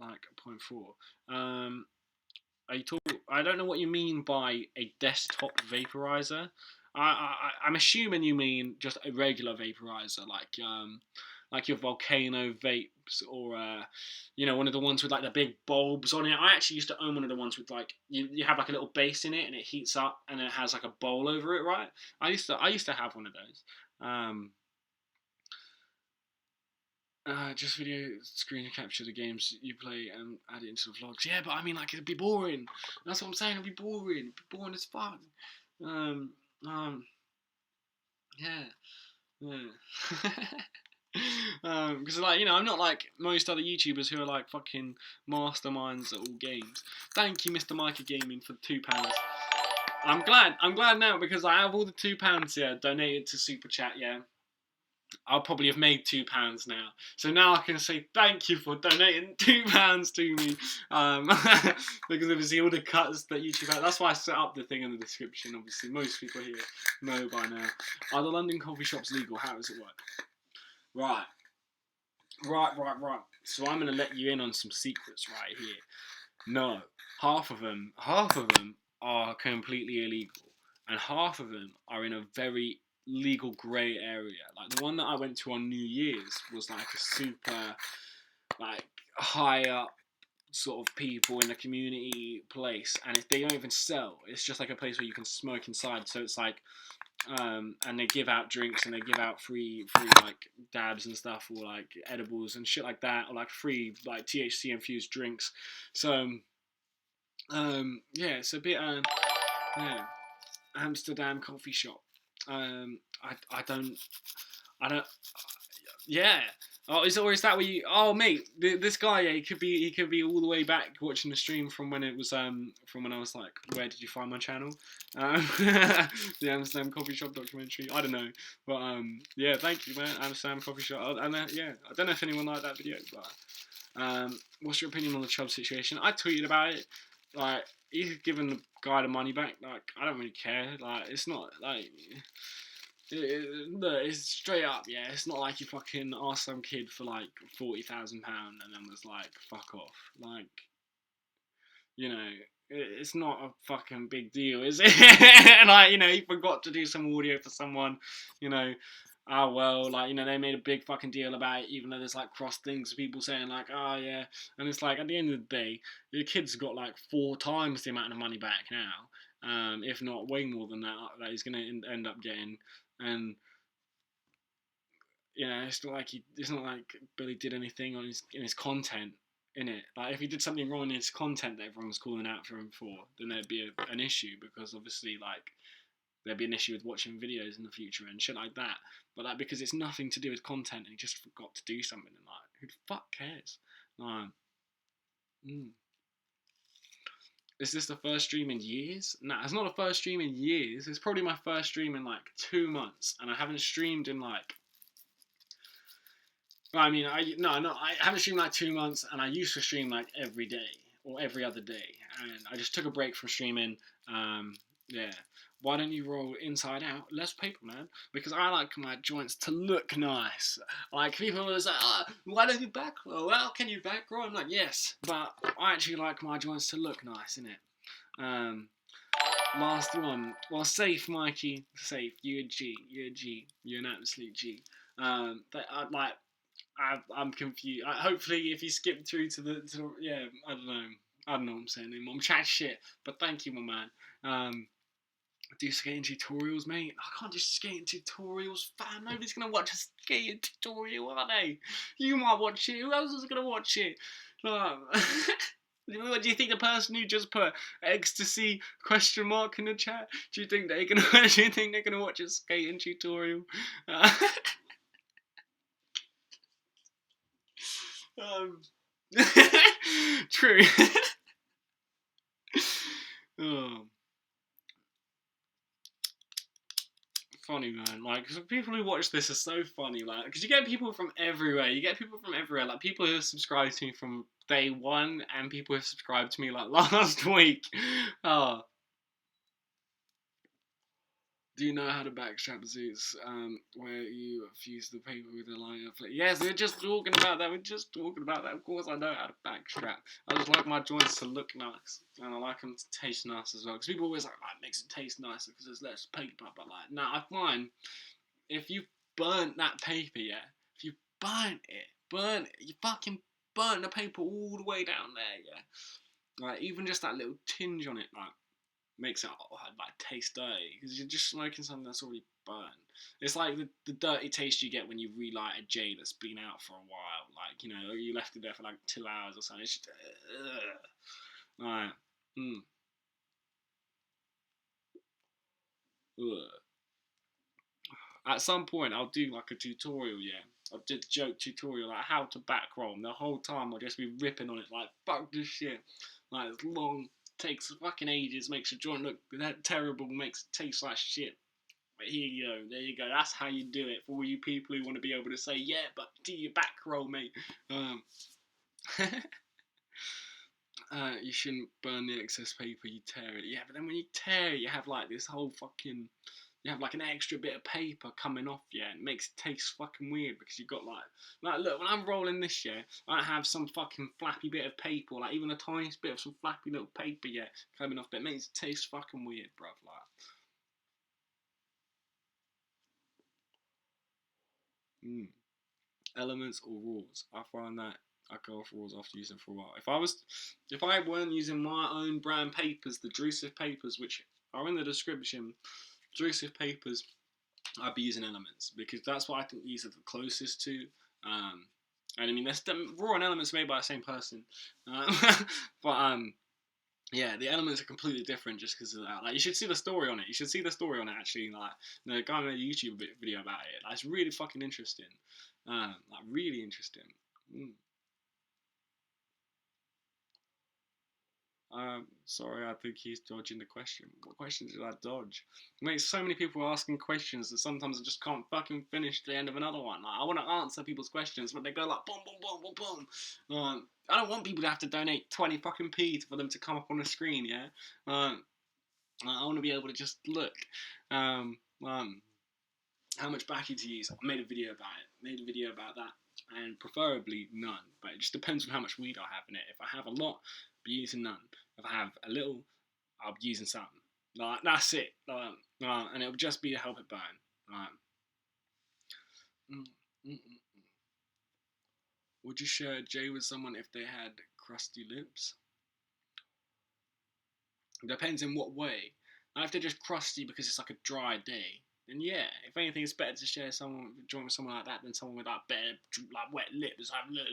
like 0.4. I don't know what you mean by a desktop vaporizer. I'm assuming you mean just a regular vaporizer, like your Volcano vapes, or you know, one of the ones with like the big bulbs on it. I actually used to own one of the ones with like you have like a little base in it and it heats up and it has like a bowl over it, right? I used to have one of those. Just video screen capture the games you play and add it into the vlogs. Yeah, but I mean, like, it'd be boring. That's what I'm saying. It'd be boring. It'd be boring as fuck. Yeah. Because like, you know, I'm not like most other YouTubers who are like fucking masterminds at all games. Thank you, Mr. Mikey Gaming, for the £2. I'm glad now because I have all the £2 here donated to Super Chat. Yeah. I'll probably have made £2 now. So now I can say thank you for donating £2 to me. Because obviously all the cuts that YouTube had, that's why I set up the thing in the description. Obviously, most people here know by now. Are the London coffee shops legal? How does it work? Right. So I'm going to let you in on some secrets right here. No. Half of them are completely illegal. And half of them are in a very legal grey area. Like the one that I went to on New Year's was like a super like high up sort of people in the community place, and they don't even sell. It's just like a place where you can smoke inside. So it's like and they give out drinks and they give out free like dabs and stuff, or like edibles and shit like that, or like free like THC infused drinks. So yeah, it's a bit yeah, Amsterdam coffee shop. I don't. Yeah. Oh, is that where you? Oh, mate, this guy, yeah, he could be all the way back watching the stream from when it was from when I was like, where did you find my channel? The Amsterdam Coffee Shop documentary. I don't know, but yeah, thank you, man. Amsterdam Coffee Shop, and yeah, I don't know if anyone liked that video, but what's your opinion on the Chubb situation? I tweeted about it. Like, he's giving the guy the money back. Like, I don't really care. Like, it's not like. Look, it's straight up, yeah. It's not like you fucking asked some kid for like £40,000 and then was like, fuck off. Like, you know, it's not a fucking big deal, is it? Like, you know, he forgot to do some audio for someone, you know. Oh well, like, you know, they made a big fucking deal about it, even though there's like cross things, people saying like, oh yeah, and it's like at the end of the day, the kid's got like 4 times the amount of money back now, if not way more than that he's gonna end up getting. And you know, it's not like Billy did anything on in his content in it. Like if he did something wrong in his content that everyone was calling out for him for, then there'd be an issue, because obviously like there'd be an issue with watching videos in the future and shit like that. But like because it's nothing to do with content and he just forgot to do something, and like who the fuck cares? Is this the first stream in years? Nah, it's not the first stream in years. It's probably my first stream in like 2 months, and I haven't streamed in like. I mean, I haven't streamed like 2 months, and I used to stream like every day or every other day, and I just took a break from streaming. Yeah. Why don't you roll inside out? Less paper, man. Because I like my joints to look nice. Like people always like, oh, why don't you back roll? Well, can you back roll? I'm like, yes, but I actually like my joints to look nice, innit? Last one. Well, safe, Mikey. Safe. You're a G. You're a G. You're an absolute G. Like. I'm confused. Hopefully, if you skip through to the yeah, I don't know what I'm saying anymore. I'm chatting shit, but thank you, my man. Do skating tutorials, mate? I can't do skating tutorials, fam. Nobody's gonna watch a skating tutorial, are they? You might watch it. Who else is gonna watch it? What do you think the person who just put ecstasy question mark in the chat? Do you think they're gonna watch a skating tutorial? True. Oh. Funny, man. Like, people who watch this are so funny. Like, because you get people from everywhere. Like people who have subscribed to me from day one, and people who have subscribed to me like last week. Oh. Do you know how to backstrap Zeus? Where you fuse the paper with a line of flip? Yes, we're just talking about that. Of course, I know how to backstrap. I just like my joints to look nice, and I like them to taste nice as well. Because people always like, it makes it taste nicer because there's less paper. But like, nah, I find if you burnt that paper, yeah, if you burnt it, you fucking burnt the paper all the way down there, yeah. Like even just that little tinge on it, like. Makes it like taste dirty because you're just smoking something that's already burned. It's like the dirty taste you get when you relight a J that's been out for a while. Like, you know, you left it there for like 2 hours or something. It's just, Alright. At some point, I'll do like a tutorial, yeah. I'll do a joke tutorial, like how to back roll. And the whole time I'll just be ripping on it, like, fuck this shit. Like, it's long, takes fucking ages, makes your joint look that terrible, makes it taste like shit. But here you go. There you go. That's how you do it for all you people who want to be able to say, yeah, but do your back roll, mate. You shouldn't burn the excess paper. You tear it. Yeah, but then when you tear it, you have like this whole fucking. You have like an extra bit of paper coming off, yeah, and it makes it taste fucking weird because you've got like look, when I'm rolling this, yeah, I have some fucking flappy bit of paper, like even the tiniest bit of some flappy little paper, yeah, coming off, but it makes it taste fucking weird, bruv, like. Elements or rules. I find that I go off rules after using them for a while. If I weren't using my own brand papers, the Drusif papers, which are in the description, Drusif papers, I'd be using elements because that's what I think these are the closest to. And I mean, there's raw and elements made by the same person, but yeah, the elements are completely different just because of that. Like, you should see the story on it. You should see the story on it actually. Like, the guy made a YouTube video about it. Like, it's really fucking interesting. Like, really interesting. Sorry, I think he's dodging the question. What question did I dodge? Mate, so many people are asking questions that sometimes I just can't fucking finish the end of another one. Like, I want to answer people's questions, but they go like boom, boom, boom, boom, boom. I don't want people to have to donate 20 fucking p for them to come up on the screen, yeah? I want to be able to just look. How much backing to use? I made a video about it. Made a video about that. And preferably none. But it just depends on how much weed I have in it. If I have a lot, I'll be using none. If I have a little, I'll be using some. Like, that's it. And it'll just be to help it burn. Like, would you share a J with someone if they had crusty lips? It depends in what way. Now, if they're just crusty because it's like a dry day, then yeah, if anything, it's better to share someone joint with someone like that than someone with like bare, like wet lips. Like, blah,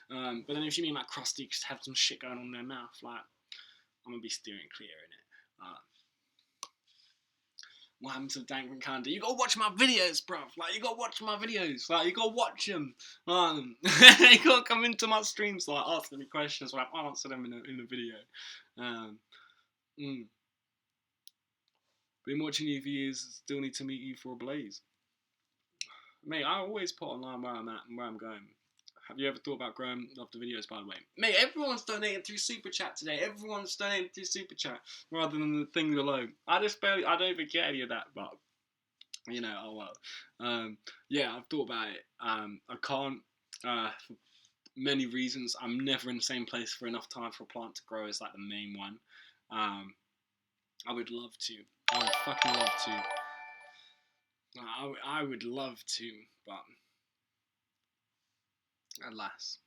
blah, blah. But then if you mean like crusty, just have some shit going on in their mouth, like I'm gonna be steering clear in it. What happened to Dank and Candy? You gotta watch my videos, bruv. Like, you gotta watch my videos. Like, you gotta watch them. You gotta come into my streams, like, asking me questions. Like, I'll answer them in the video. Been watching you for years. Still need to meet you for a blaze. Mate, I always put online where I'm at and where I'm going. Have you ever thought about growing after videos, by the way? Mate, everyone's donating through Super Chat today. Everyone's donating through Super Chat rather than the thing below. I don't even get any of that, but, you know, oh well. Yeah, I've thought about it. I can't, for many reasons. I'm never in the same place for enough time for a plant to grow is like the main one. I would love to. I would fucking love to. I would love to, but alas.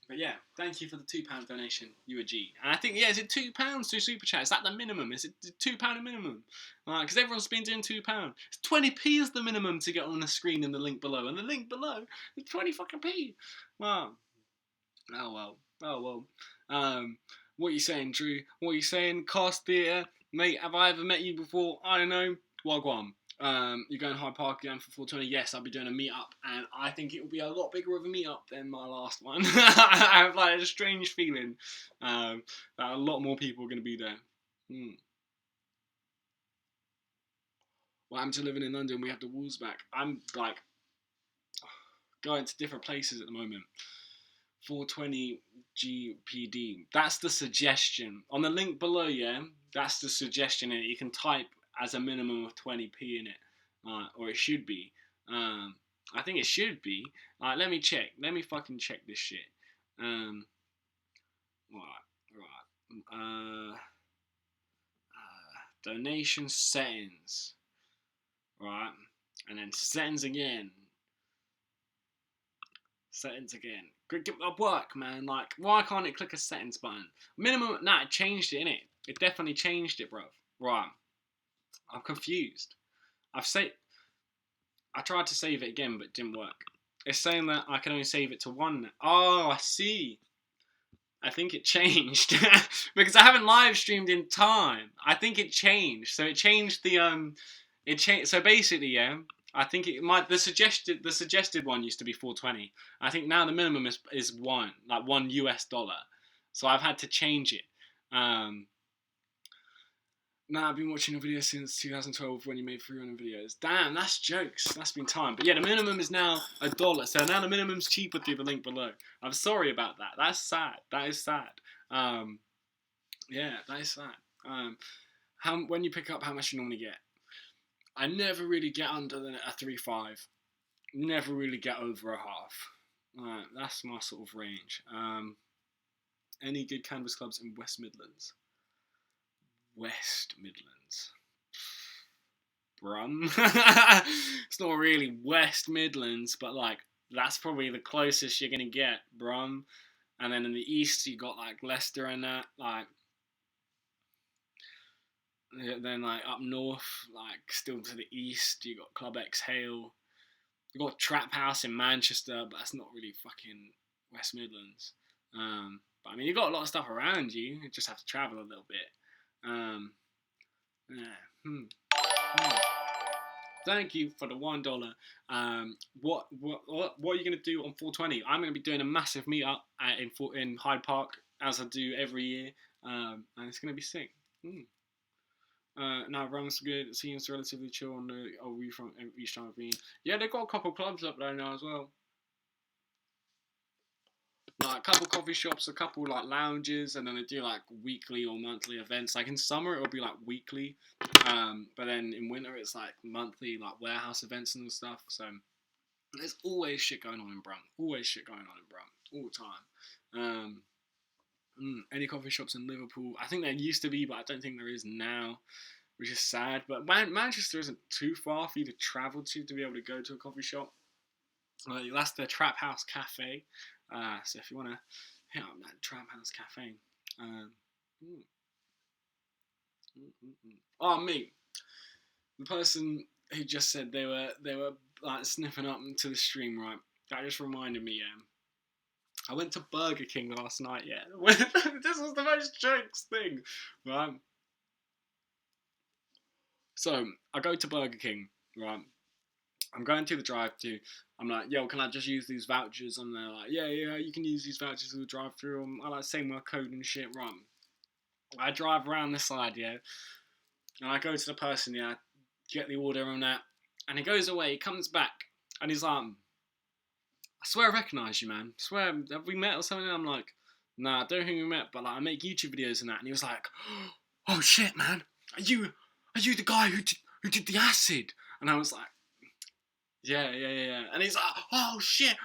But yeah, thank you for the £2 donation. You a G. And I think, yeah, is it £2 through Super Chat? Is that the minimum? Is it £2 a minimum? Because everyone's been doing £2. It's 20p is the minimum to get on the screen in the link below. And the link below is 20 fucking p. Wow. Oh well. What are you saying, Drew? What are you saying? Cast Theatre? Mate, have I ever met you before? I don't know. Wagwan. You're going Hyde Park again for 420? Yes, I'll be doing a meetup, and I think it will be a lot bigger of a meetup than my last one. I have like a strange feeling that a lot more people are going to be there. What happened to living in London? We have the walls back. I'm like going to different places at the moment. 420 GPD. That's the suggestion. On the link below, yeah, that's the suggestion in it. You can type as a minimum of 20p in it. Or it should be. I think it should be. Let me check. Let me fucking check this shit. Right. Donation settings. Right. And then settings again. Settings again. Get up work, man. Like, why can't it click a settings button? Minimum. Nah, it changed it, innit? It definitely changed it, bro. Right. I'm confused. I tried to save it again, but it didn't work. It's saying that I can only save it to one. Oh, I see. I think it changed because I haven't live streamed in time. I think it changed. So it changed the It changed. So basically, yeah. I think it might. The suggested one used to be 420. I think now the minimum is $1 US. So I've had to change it. Nah, I've been watching a video since 2012 when you made 300 videos. Damn, that's jokes. That's been time. But yeah, the minimum is now $1. So now the minimum's cheaper through the link below. I'm sorry about that. That's sad. That is sad. Um, yeah, that is sad. When you pick up, how much you normally get? I never really get under a 3.5. Never really get over a half. That's my sort of range. Any good canvas clubs in West Midlands? West Midlands. Brum. It's not really West Midlands, but like that's probably the closest you're gonna get, Brum. And then in the east you got like Leicester and that, like then like up north, like still to the east, you got Club X Hale. You got Trap House in Manchester, but that's not really fucking West Midlands. But I mean, you got a lot of stuff around you. You just have to travel a little bit. Yeah. Thank you for the $1. What are you gonna do on 420? I'm gonna be doing a massive meetup in Hyde Park as I do every year, and it's gonna be sick. Now Rum's good. Seems relatively chill on the from East Ravine. Yeah, they've got a couple clubs up there now as well. Like a couple coffee shops, a couple like lounges, and then they do like weekly or monthly events. Like in summer, it'll be like weekly, but then in winter, it's like monthly, like warehouse events and stuff. So there's always shit going on in Brum. Always shit going on in Brum, all the time. Any coffee shops in Liverpool? I think there used to be, but I don't think there is now, which is sad. But Manchester isn't too far for you to travel to be able to go to a coffee shop. That's the Trap House Cafe. So if you want to hit up that Trap House Cafe. Oh, me. The person who just said they were like sniffing up to the stream, right? That just reminded me, I went to Burger King last night, yeah. This was the most jokes thing, right? So, I go to Burger King, right? I'm going to the drive-thru. I'm like, yo, can I just use these vouchers? And they're like, yeah, you can use these vouchers to the drive-thru. I like say my code and shit, right? I drive around the side, yeah, and I go to the person, yeah, get the order and that, and he goes away, he comes back, and he's like, I swear I recognise you, man. I swear, have we met or something? And I'm like, nah, I don't think we met, but like I make YouTube videos and that. And he was like, oh shit, man, are you the guy who did the acid? And I was like, yeah. And he's like, oh shit,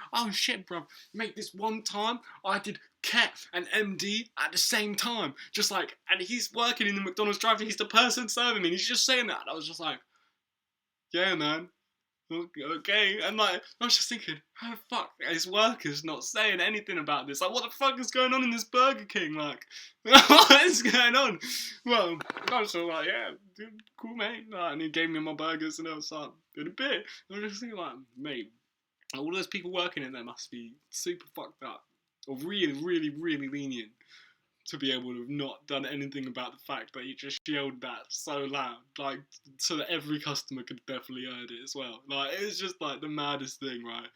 bro. Mate, this one time I did Ket and MD at the same time, just like, and he's working in the McDonald's drive-thru. He's the person serving me. And he's just saying that. And I was just like, yeah, man. Okay, and like, I was just thinking, how the fuck is workers not saying anything about this? Like, what the fuck is going on in this Burger King? Like, what is going on? Well, I was sort of like, yeah, dude, cool, mate. Like, and he gave me my burgers, and I was like, in a bit. I was just thinking, like, mate, all those people working in there must be super fucked up, or really, really, really lenient to be able to have not done anything about the fact that you just yelled that so loud, like, so that every customer could definitely heard it as well. Like, it's just, like, the maddest thing, right?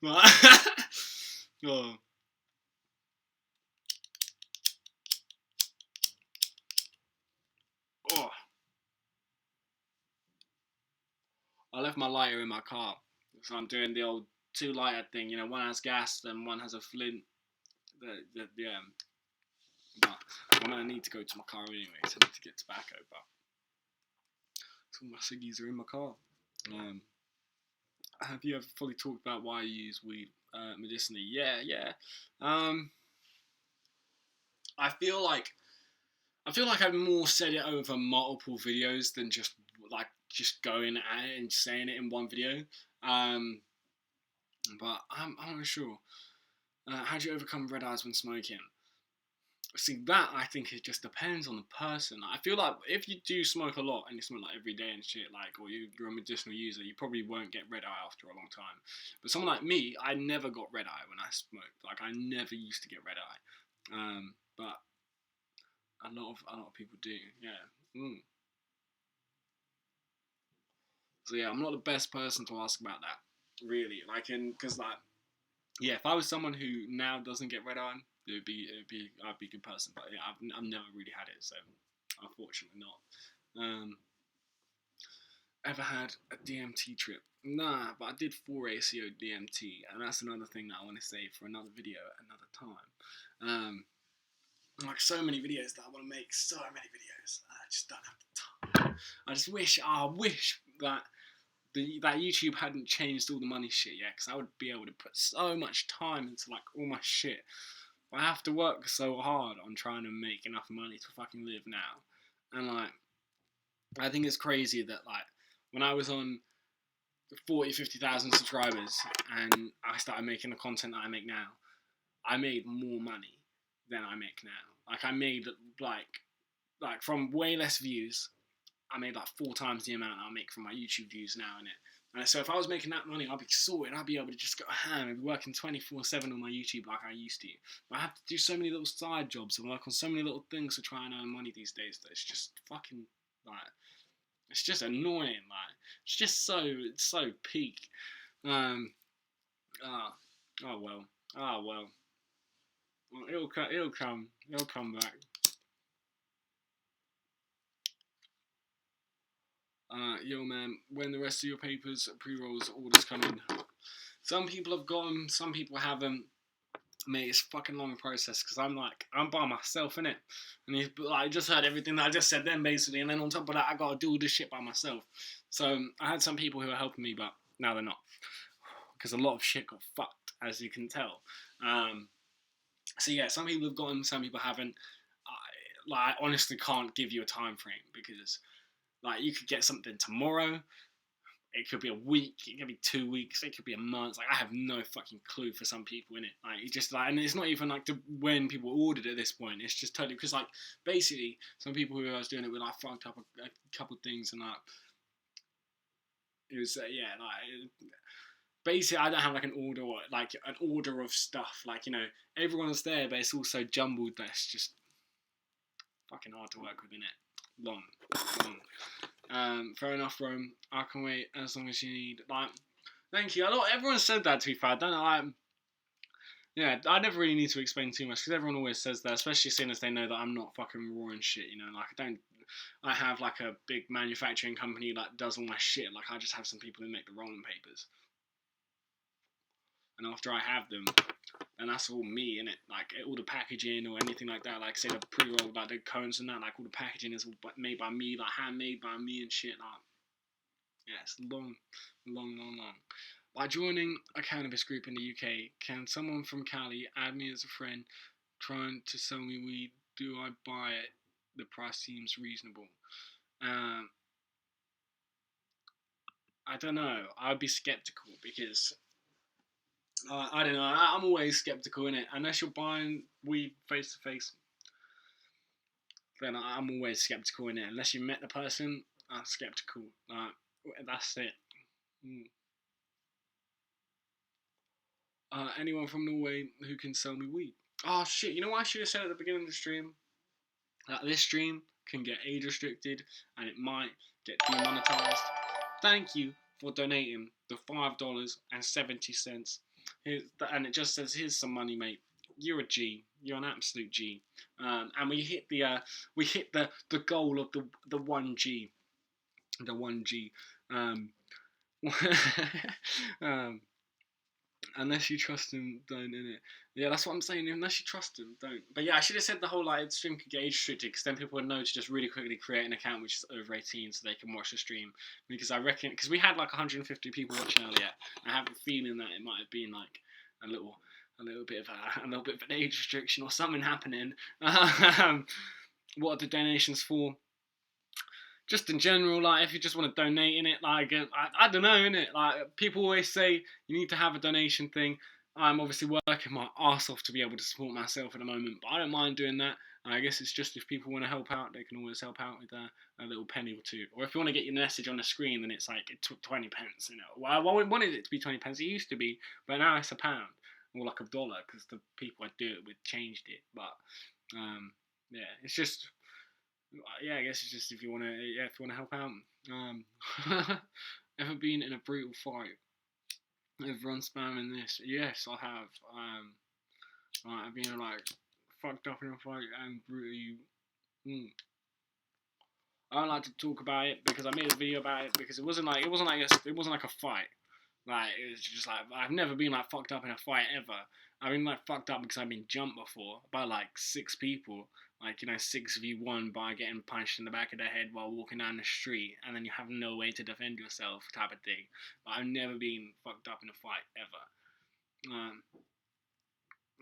Like, oh. Oh. I left my lighter in my car, so I'm doing the old 2-lighter thing, you know, one has gas and one has a flint. Yeah. But I'm gonna need to go to my car anyway, so I need to get tobacco, but some of my ciggies are in my car. Have you ever fully talked about why you use weed medicinally? Yeah. I feel like I've more said it over multiple videos than just going at it and saying it in one video. But I'm not sure. How do you overcome red eyes when smoking? See, that I think it just depends on the person. I feel like if you do smoke a lot and you smoke like every day and shit, like, or you're a medicinal user, you probably won't get red eye after a long time. But someone like me, I never got red eye when I smoked. Like, I never used to get red eye. But a lot of people do. Yeah. So yeah, I'm not the best person to ask about that, really. Like, because like, yeah, if I was someone who now doesn't get red eye, I'd be a good person. But yeah, I've never really had it, so unfortunately not. Ever had a DMT trip? Nah, but I did 4 ACO DMT, and that's another thing that I want to say for another video at another time. Like so many videos that I want to make, so many videos. I just don't have the time. I wish that that YouTube hadn't changed all the money shit yet, because I would be able to put so much time into like all my shit. But I have to work so hard on trying to make enough money to fucking live now, and like I think it's crazy that like when I was on 50,000 subscribers and I started making the content that I make now, I made more money than I make now. Like I made like from way less views, I made like 4 times the amount I make from my YouTube views now, innit? And so if I was making that money, I'd be sorted. I'd be able to just go ham and be working 24/7 on my YouTube like I used to. But I have to do so many little side jobs and work on so many little things to try and earn money these days that it's just fucking like it's just annoying. Like it's just it's so peak. Oh well. It'll come back. Yo man, when the rest of your papers, pre-rolls, orders come in. Some people have got them, some people haven't. Mate, it's a fucking long process because I'm by myself, innit? And he's like, I just heard everything that I just said then, basically, and then on top of that, I gotta do all this shit by myself. So I had some people who were helping me, but now they're not, because a lot of shit got fucked, as you can tell. So yeah, some people have gotten, some people haven't. I honestly can't give you a time frame because, like, you could get something tomorrow. It could be a week, it could be 2 weeks, it could be a month. Like I have no fucking clue for some people in it. Like it's just like, and it's not even like when people ordered at this point. It's just totally because like basically some people who I was doing it with like fucked up a couple things and like it was yeah like basically I don't have like an order of stuff. Like you know everyone's there, but it's also jumbled. That's just fucking hard to work with, innit? Long. Fair enough, Rome. I can wait as long as you need. Like, thank you. Everyone said that to be fair. I don't know. Yeah, I never really need to explain too much because everyone always says that, especially seeing as they know that I'm not fucking raw and shit. You know, like I have like a big manufacturing company that does all my shit. Like I just have some people who make the rolling papers, and after I have them, and that's all me, innit? Like all the packaging or anything like that. Like say the pre-roll, like the cones and that. Like all the packaging is all made by me, like handmade by me and shit. Like yeah, it's long. By joining a cannabis group in the UK, can someone from Cali add me as a friend trying to sell me weed? Do I buy it? The price seems reasonable. I don't know. I'd be skeptical because I don't know. I'm always skeptical in it. Unless you're buying weed face to face, then I'm always skeptical in it. Unless you met the person, I'm skeptical. That's it. Anyone from Norway who can sell me weed? Oh shit! You know what I should have said at the beginning of the stream? This stream can get age restricted and it might get demonetized. Thank you for donating the $5.70. And it just says, "Here's some money, mate. You're a G. You're an absolute G." And we hit the goal of the 1G. The 1G. Unless you trust him, don't, innit? Yeah, that's what I'm saying. Unless you trust him, don't. But yeah, I should have said the whole like stream could get age restricted because then people would know to just really quickly create an account which is over 18 so they can watch the stream. Because I reckon because we had like 150 people watching earlier, I have a feeling that it might have been like a little bit of an age restriction or something happening. What are the donations for? Just in general, like if you just want to donate in it, like I don't know, in it, like people always say you need to have a donation thing. I'm obviously working my arse off to be able to support myself at the moment, but I don't mind doing that. I guess it's just if people want to help out, they can always help out with a little penny or two. Or if you want to get your message on the screen, then it's like 20 pence. You know, well, I wanted it to be 20 pence. It used to be, but now it's £1 or like $1 because the people I do it with changed it. But yeah, it's just. Yeah, I guess it's just if you want to help out. Ever been in a brutal fight? Everyone spamming this. Yes, I have. I've been like fucked up in a fight and brutally. I don't like to talk about it because I made a video about it because it wasn't like a fight. Like it was just like I've never been like fucked up in a fight ever. I've been like fucked up because I've been jumped before by like 6 people. Like, 6v1 by getting punched in the back of the head while walking down the street, and then you have no way to defend yourself, type of thing. But I've never been fucked up in a fight ever.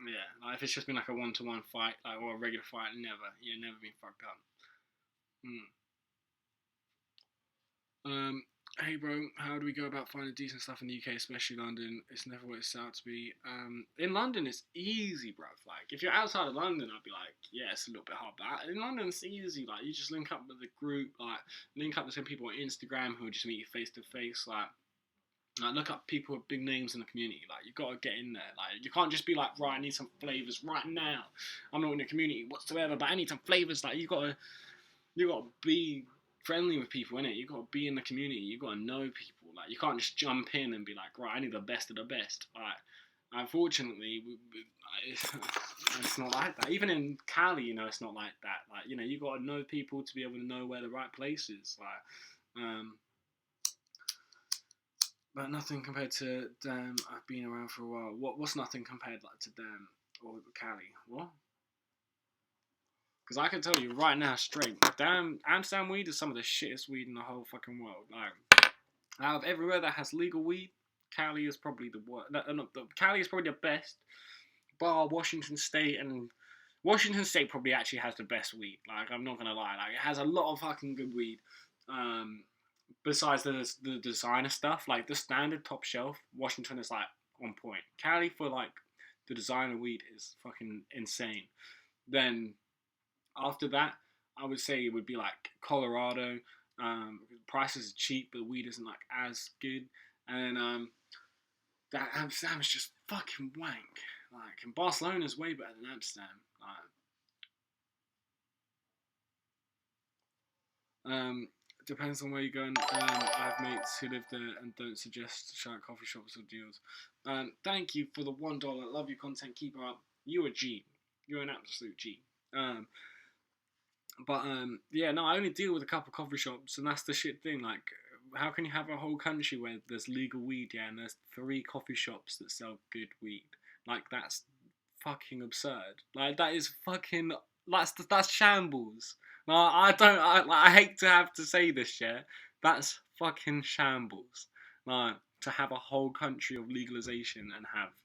Yeah, like if it's just been like a 1-to-1 fight, like or a regular fight, never. Yeah, never been fucked up. Hey bro, how do we go about finding decent stuff in the UK, especially London? It's never what it's out to be. In London, it's easy, bruv. Like, if you're outside of London, I'd be like, yeah, it's a little bit hard. But in London, it's easy. Like, you just link up with the group, like, link up with some people on Instagram who will just meet you face to face. Like, look up people with big names in the community. Like, you gotta get in there. Like, you can't just be like, right, I need some flavors right now. I'm not in the community whatsoever, but I need some flavors. Like, you gotta be friendly with people, innit? You gotta be in the community. You gotta know people. Like, you can't just jump in and be like, right, I need the best of the best. Like, unfortunately, it's not like that. Even in Cali, it's not like that. Like, you gotta know people to be able to know where the right place is. Like, but nothing compared to Damn. I've been around for a while. What's nothing compared like to Damn or Cali? What? Because I can tell you right now, straight, damn, Amsterdam weed is some of the shittest weed in the whole fucking world. Like, out of everywhere that has legal weed, Cali is probably the worst. Cali is probably the best. Bar Washington State, and Washington State probably actually has the best weed. Like, I'm not gonna lie. Like, it has a lot of fucking good weed. Besides the designer stuff, like the standard top shelf, Washington is like on point. Cali for like the designer weed is fucking insane. Then after that, I would say it would be like Colorado. Prices are cheap, but the weed isn't like as good. And that Amsterdam is just fucking wank. Like, and Barcelona is way better than Amsterdam. Depends on where you're going. I have mates who live there and don't suggest shout coffee shops or deals. Thank you for the $1. Love your content. Keep up. You're a G. You're an absolute G. Yeah, no, I only deal with a couple coffee shops, and that's the shit thing. Like, how can you have a whole country where there's legal weed, yeah, and there's 3 coffee shops that sell good weed? Like, that's fucking absurd. Like, that is fucking, that's shambles. Like, I hate to have to say this, yeah, that's fucking shambles. Like, to have a whole country of legalization and have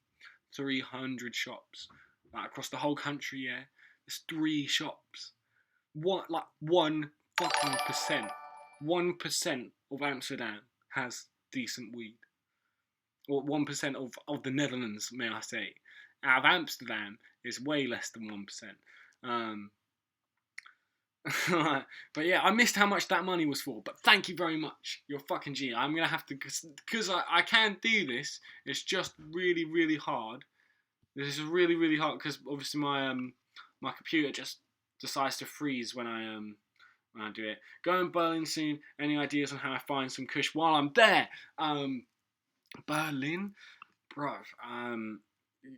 300 shops, like, across the whole country, yeah, there's 3 shops. What, like 1 fucking percent, 1% of Amsterdam has decent weed, or 1% of the Netherlands, may I say. Out of Amsterdam, it's way less than 1%. But yeah, I missed how much that money was for. But thank you very much. You're a fucking G. I'm gonna have to, because I can do this. It's just really, really hard. This is really, really hard because obviously my computer just decides to freeze when I do it. Going Berlin soon. Any ideas on how I find some kush while I'm there? Berlin, bruv.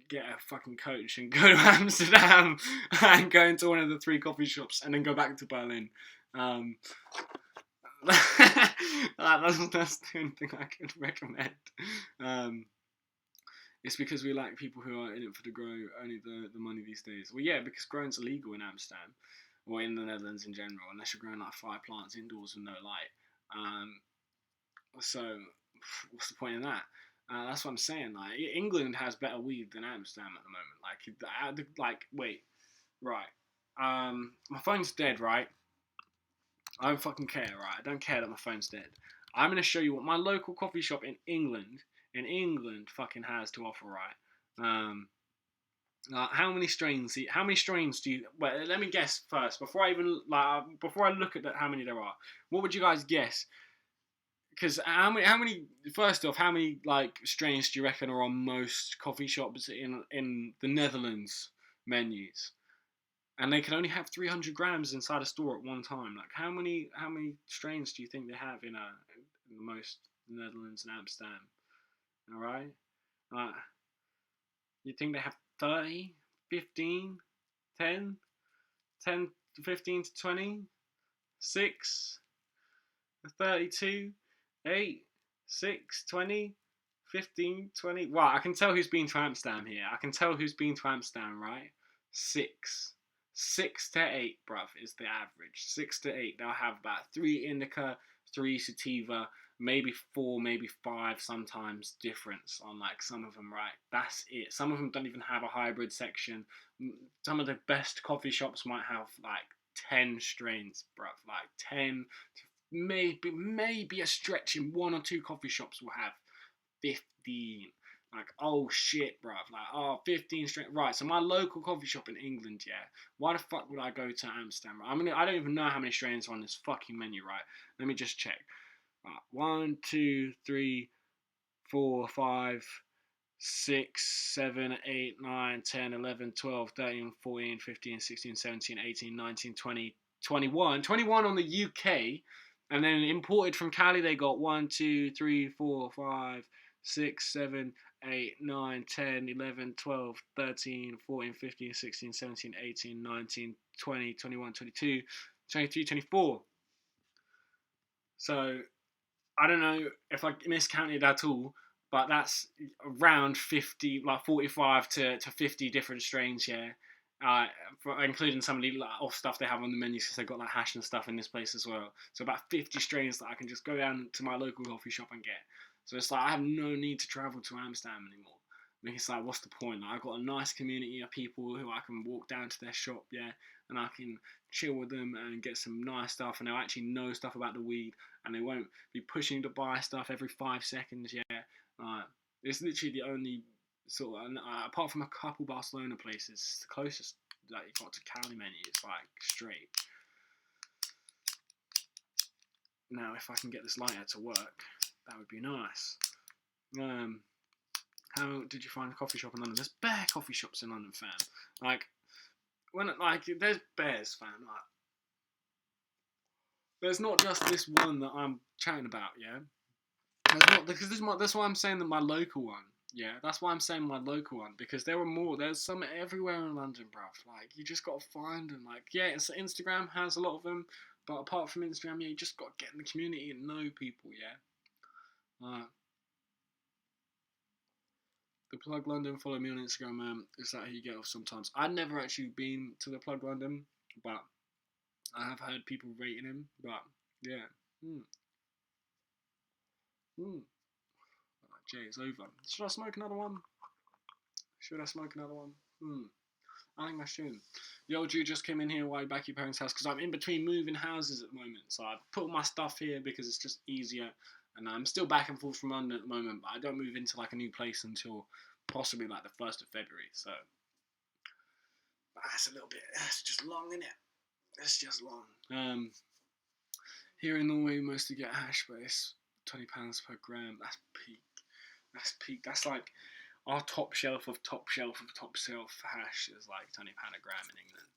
Get a fucking coach and go to Amsterdam and go into one of the 3 coffee shops and then go back to Berlin. That's the only thing I could recommend. It's because we like people who are in it for the grow, only the money these days. Well, yeah, because growing's illegal in Amsterdam, or in the Netherlands in general, unless you're growing like 5 plants indoors with no light. So, what's the point in that? That's what I'm saying. Like, England has better weed than Amsterdam at the moment. Like, wait, right. My phone's dead, right? I don't fucking care, right? I don't care that my phone's dead. I'm gonna show you what my local coffee shop in England fucking has to offer, right? How many strains do you? Well, let me guess first before I look at how many there are. What would you guys guess? Because how many? First off, how many like strains do you reckon are on most coffee shops in the Netherlands menus? And they can only have 300 grams inside a store at one time. Like, how many strains do you think they have in the most Netherlands and Amsterdam? All right, you think they have 30, 15, 10, 10 to 15 to 20? 6, 32, 8, 6, 20, 15, 20. Right, I can tell who's been to Amsterdam here. I can tell who's been to Amsterdam, right? 6. 6 to 8, bruv, is the average. 6 to 8. They'll have about 3 indica, 3 sativa, maybe 4, maybe 5 sometimes difference on like some of them, right? That's it. Some of them don't even have a hybrid section. Some of the best coffee shops might have like 10 strains, bruv. Like 10, maybe a stretch in 1 or 2 coffee shops will have 15. Like, oh shit, bruv. Like, oh, 15 strains. Right, so my local coffee shop in England, yeah. Why the fuck would I go to Amsterdam? I don't even know how many strains are on this fucking menu, right? Let me just check. Right, 1, 2, 3, 4, 5, 6, 7, 8, 9, 10, 11, 12, 13, 14, 15, 16, 17, 18, 19, 20, 21. 21 on the UK. And then imported from Cali, they got 1, 2, 3, 4, 5, 6, 7, 8, 9, 10, 11, 12, 13, 14, 15, 16, 17, 18, 19, 20, 21, 22, 23, 24. So I don't know if I miscounted at all, but that's around 50, like 45 to 50 different strains, yeah. Including some of the like, off stuff they have on the menus because they've got like hash and stuff in this place as well. So about 50 strains that I can just go down to my local coffee shop and get. So it's like I have no need to travel to Amsterdam anymore. I mean, it's like, what's the point? Like, I've got a nice community of people who I can walk down to their shop, yeah, and I can chill with them and get some nice stuff, and they'll actually know stuff about the weed, and they won't be pushing to buy stuff every 5 seconds, yeah. It's literally the only sort of, apart from a couple Barcelona places, it's the closest that you got to Cali menu. It's like straight. Now, if I can get this lighter to work, that would be nice. How did you find a coffee shop in London? There's bare coffee shops in London, fam. Like, there's bears, fam. Like, there's not just this one that I'm chatting about, yeah. There's not, because that's why I'm saying that my local one. Yeah, that's why I'm saying my local one, because there are more. There's some everywhere in London, bruv. Like, you just gotta find them. Like, yeah, Instagram has a lot of them, but apart from Instagram, yeah, you just gotta get in the community and know people, yeah. The Plug London, follow me on Instagram, is that how you get off sometimes? I've never actually been to the Plug London, but I have heard people rating him, but yeah. Jay, it's over. Should I smoke another one? I think I should. The old Jew just came in here while back at your parents' house because I'm in between moving houses at the moment. So I put all my stuff here because it's just easier. And I'm still back and forth from London at the moment, but I don't move into like a new place until possibly like the 1st of February. So that's a little bit, that's just long, isn't it? It's just long. Here in Norway, we mostly get hash, but it's £20 per gram. That's peak. That's peak. That's like our top shelf of top shelf hash is like £20 a gram in England.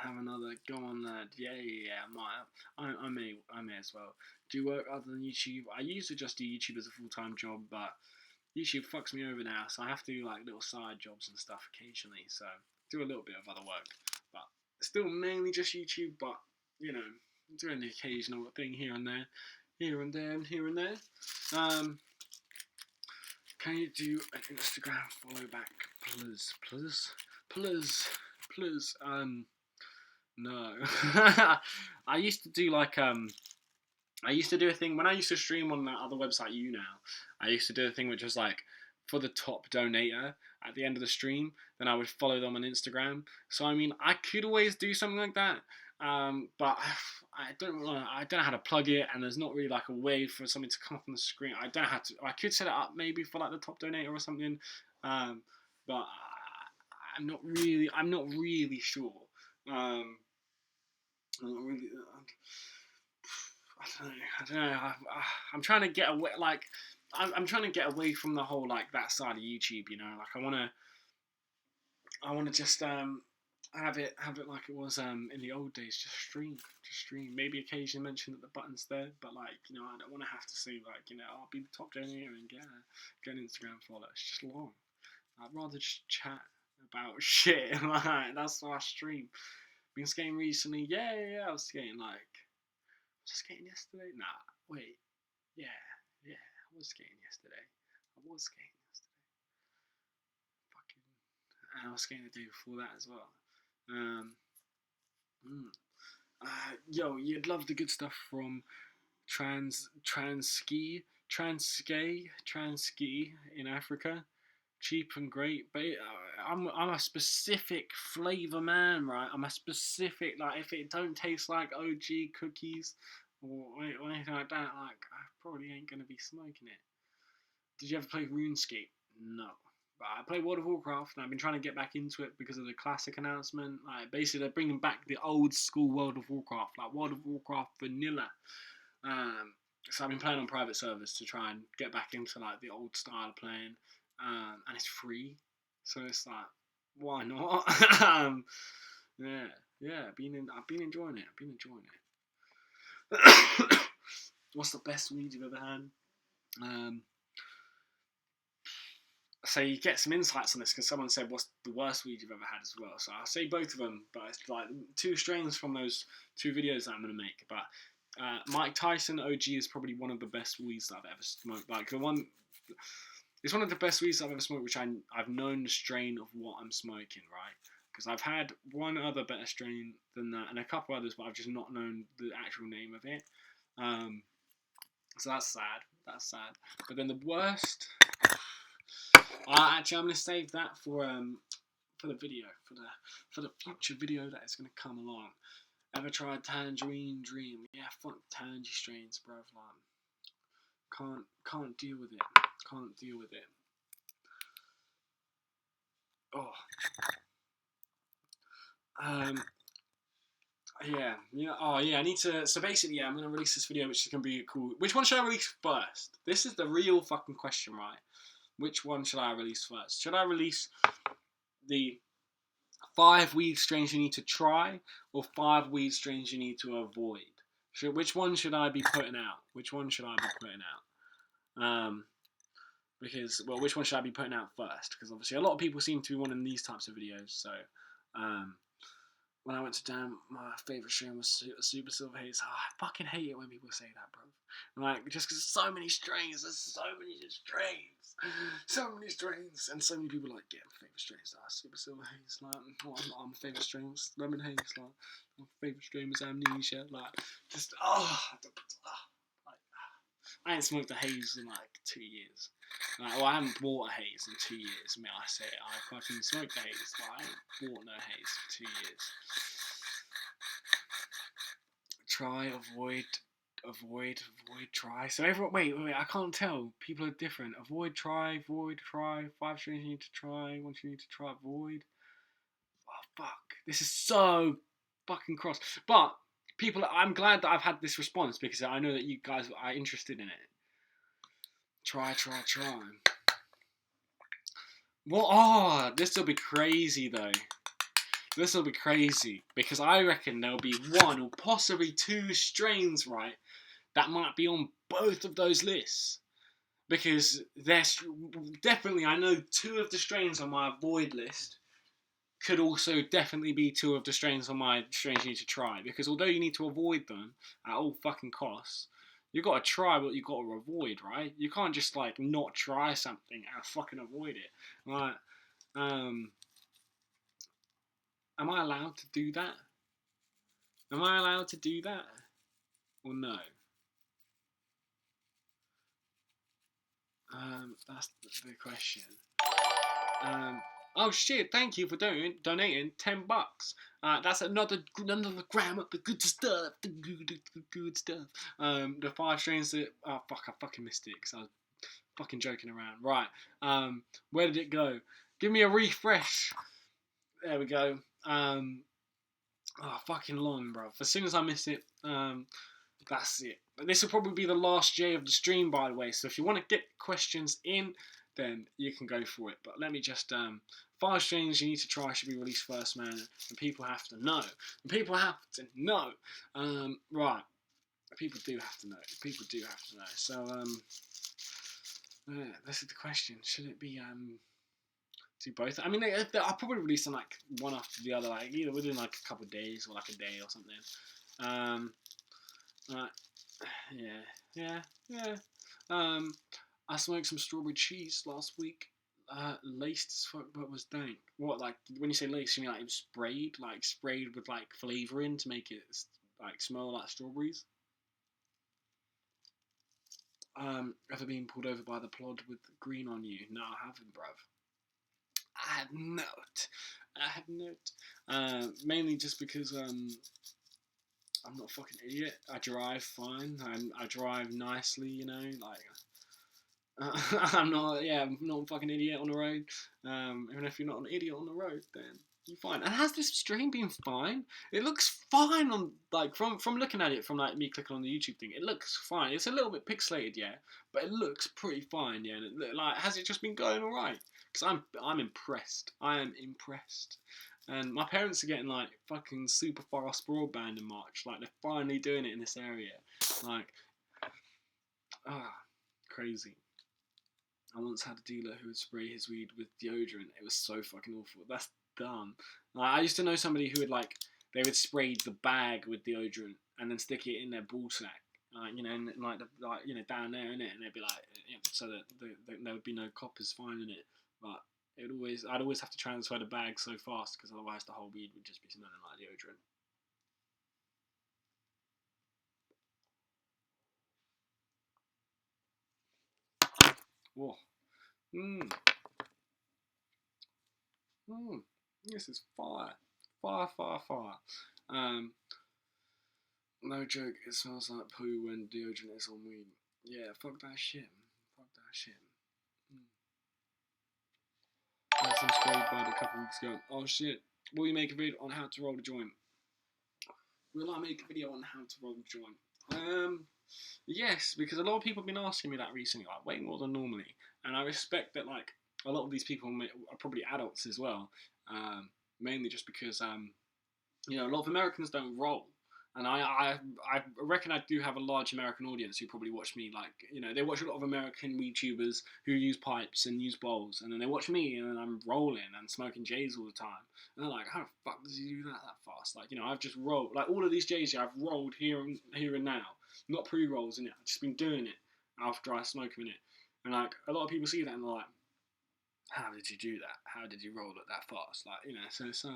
Have another go on that. Yeah. I may as well. Do you work other than YouTube? I used to just do YouTube as a full-time job, but YouTube fucks me over now, so I have to do like little side jobs and stuff occasionally. So do a little bit of other work, but still mainly just YouTube. But you know, doing the occasional thing here and there. Can you do an Instagram follow back, please? No. I used to do like I used to do a thing when I used to stream on that other website you now. I used to do a thing which was like for the top donator at the end of the stream, then I would follow them on Instagram. So I mean, I could always do something like that, but I don't know how to plug it, and there's not really like a way for something to come up on the screen. I don't know how to. I could set it up maybe for like the top donator or something, but I'm not really sure. I'm not really. I don't know. I'm trying to get away. Like, I'm trying to get away from the whole like that side of YouTube. You know, like I wanna just have it like it was in the old days. Just stream. Maybe occasionally mention that the button's there, but like I don't want to have to say like I'll be the top donator and get an Instagram follow. It's just long. I'd rather just chat about shit. Like that's why I stream. Been skating recently? Yeah. I was skating was I skating yesterday? Nah, wait. Yeah. I was skating yesterday. Fucking. And I was skating the day before that as well. Um, mm. Yo, you'd love the good stuff from Transski in Africa. Cheap and great, but I'm a specific flavour man, right? I'm a specific, like, if it don't taste like OG cookies or anything like that, like, I probably ain't gonna be smoking it. Did you ever play RuneScape? No. But I play World of Warcraft, and I've been trying to get back into it because of the classic announcement. Like, basically, they're bringing back the old school World of Warcraft, like World of Warcraft Vanilla. So I've been playing on private servers to try and get back into like the old style of playing, and it's free, so it's like, why not? Yeah. I've been enjoying it. What's the best weed you've ever had? So you get some insights on this because someone said, "What's the worst weed you've ever had?" as well. So I'll say both of them, but it's like 2 strains from those 2 videos that I'm gonna make. But Mike Tyson OG is probably one of the best weeds that I've ever smoked. Like it's one of the best weeds I've ever smoked, which I've known the strain of what I'm smoking, right? Because I've had one other better strain than that, and a couple others, but I've just not known the actual name of it. So that's sad. But then the worst. Actually, I'm gonna save that for the video, for the future video that is gonna come along. Ever tried Tangerine Dream? Yeah, fuck Tangy strains, bruv. Like, can't deal with it. Oh. Yeah. Oh, yeah. I need to. So basically, yeah, I'm gonna release this video, which is gonna be cool. Which one should I release first? This is the real fucking question, right? Which one should I release first? Should I release the 5 weed strains you need to try, or 5 weed strains you need to avoid? Which one should I be putting out? Because, well, which one should I be putting out first? Because obviously a lot of people seem to be wanting these types of videos. So, when I went to Damn, my favourite strain was Super Silver Haze. Oh, I fucking hate it when people say that, bro. Like, just because there's so many strains, and so many people like, yeah, my favourite strains are Super Silver Haze. Like, my favourite strain was Lemon Haze. Like, my favourite strain was Amnesia. Like, just, I ain't smoked a haze in like 2 years. Well, I haven't bought a haze in 2 years. I mean, I say it, I fucking smoked a haze, but I ain't bought no haze for 2 years. Try, avoid, try. So everyone, wait, I can't tell. People are different. Avoid, try, 5 strains you need to try, 1 you need to try, avoid. Oh, fuck. This is so fucking cross. But people, I'm glad that I've had this response because I know that you guys are interested in it. Try. What? Oh, this will be crazy though. This will be crazy because I reckon there'll be 1 or possibly 2 strains, right, that might be on both of those lists. Because there's definitely, I know 2 of the strains on my avoid list could also definitely be 2 of the strains on my strains you need to try. Because although you need to avoid them at all fucking costs, you got to try what you got to avoid, right? You can't just like not try something and fucking avoid it. Like, am I allowed to do that? Or no? That's the question. Oh shit! Thank you for donating $10. That's another gram of the good stuff. The good stuff. The 5 strains that. Oh fuck! I fucking missed it because I was fucking joking around. Right. Where did it go? Give me a refresh. There we go. Fucking long, bro. As soon as I miss it, that's it. But this will probably be the last J of the stream, by the way. So if you want to get questions in, then you can go for it. But let me just 5 strains you need to try should be released first, man. And people have to know. Right. People do have to know. So yeah, this is the question. Should it be Do both. I mean, I'll probably release them like one after the other, like either within like a couple of days or like a day or something. Right. Yeah. I smoked some strawberry cheese last week. Laced as fuck, but was dank. What, like, when you say laced, you mean like it was sprayed with like flavouring to make it like smell like strawberries? Ever been pulled over by the plod with green on you? No, I haven't, bruv. I have not. Mainly just because I'm not a fucking idiot. I drive fine. I drive nicely, you know. Like I'm not a fucking idiot on the road. Even if you're not an idiot on the road, then you're fine. And has this stream been fine? It looks fine on like from looking at it from like me clicking on the YouTube thing. It looks fine. It's a little bit pixelated, yeah, but it looks pretty fine, yeah. And like, has it just been going all right? Because I'm impressed. I am impressed. And my parents are getting like fucking super fast broadband in March. Like they're finally doing it in this area. Like, crazy. I once had a dealer who would spray his weed with deodorant. It was so fucking awful. That's dumb. Like, I used to know somebody who would like they would spray the bag with deodorant and then stick it in their ball sack, like you know, and like you know down there in it, and they'd be like, so that there would be no coppers finding it. But I'd always have to transfer the bag so fast because otherwise the whole weed would just be smelling like deodorant. Whoa. Mmm. Mmm. This is fire. Fire. Um, no joke, it smells like poo when deodorant is on weed. Yeah, fuck that shit. Mm. I had some spray bud a couple weeks ago. Oh shit. Will you make a video on how to roll a joint? Will I make a video on how to roll a joint? Yes, because a lot of people have been asking me that recently, like way more than normally. And I respect that, like, a lot of these people are probably adults as well. Mainly just because, you know, a lot of Americans don't roll. And I reckon I do have a large American audience who probably watch me, like, you know, they watch a lot of American YouTubers who use pipes and use bowls, and then they watch me and I'm rolling and smoking J's all the time. And they're like, how the fuck does he do that fast? Like, you know, I've just rolled, like, all of these J's I've rolled here and now. Not pre-rolls in it, I've just been doing it after I smoke them in it. And, like, a lot of people see that and they're like, how did you do that? How did you roll it that fast? Like, you know, so it's,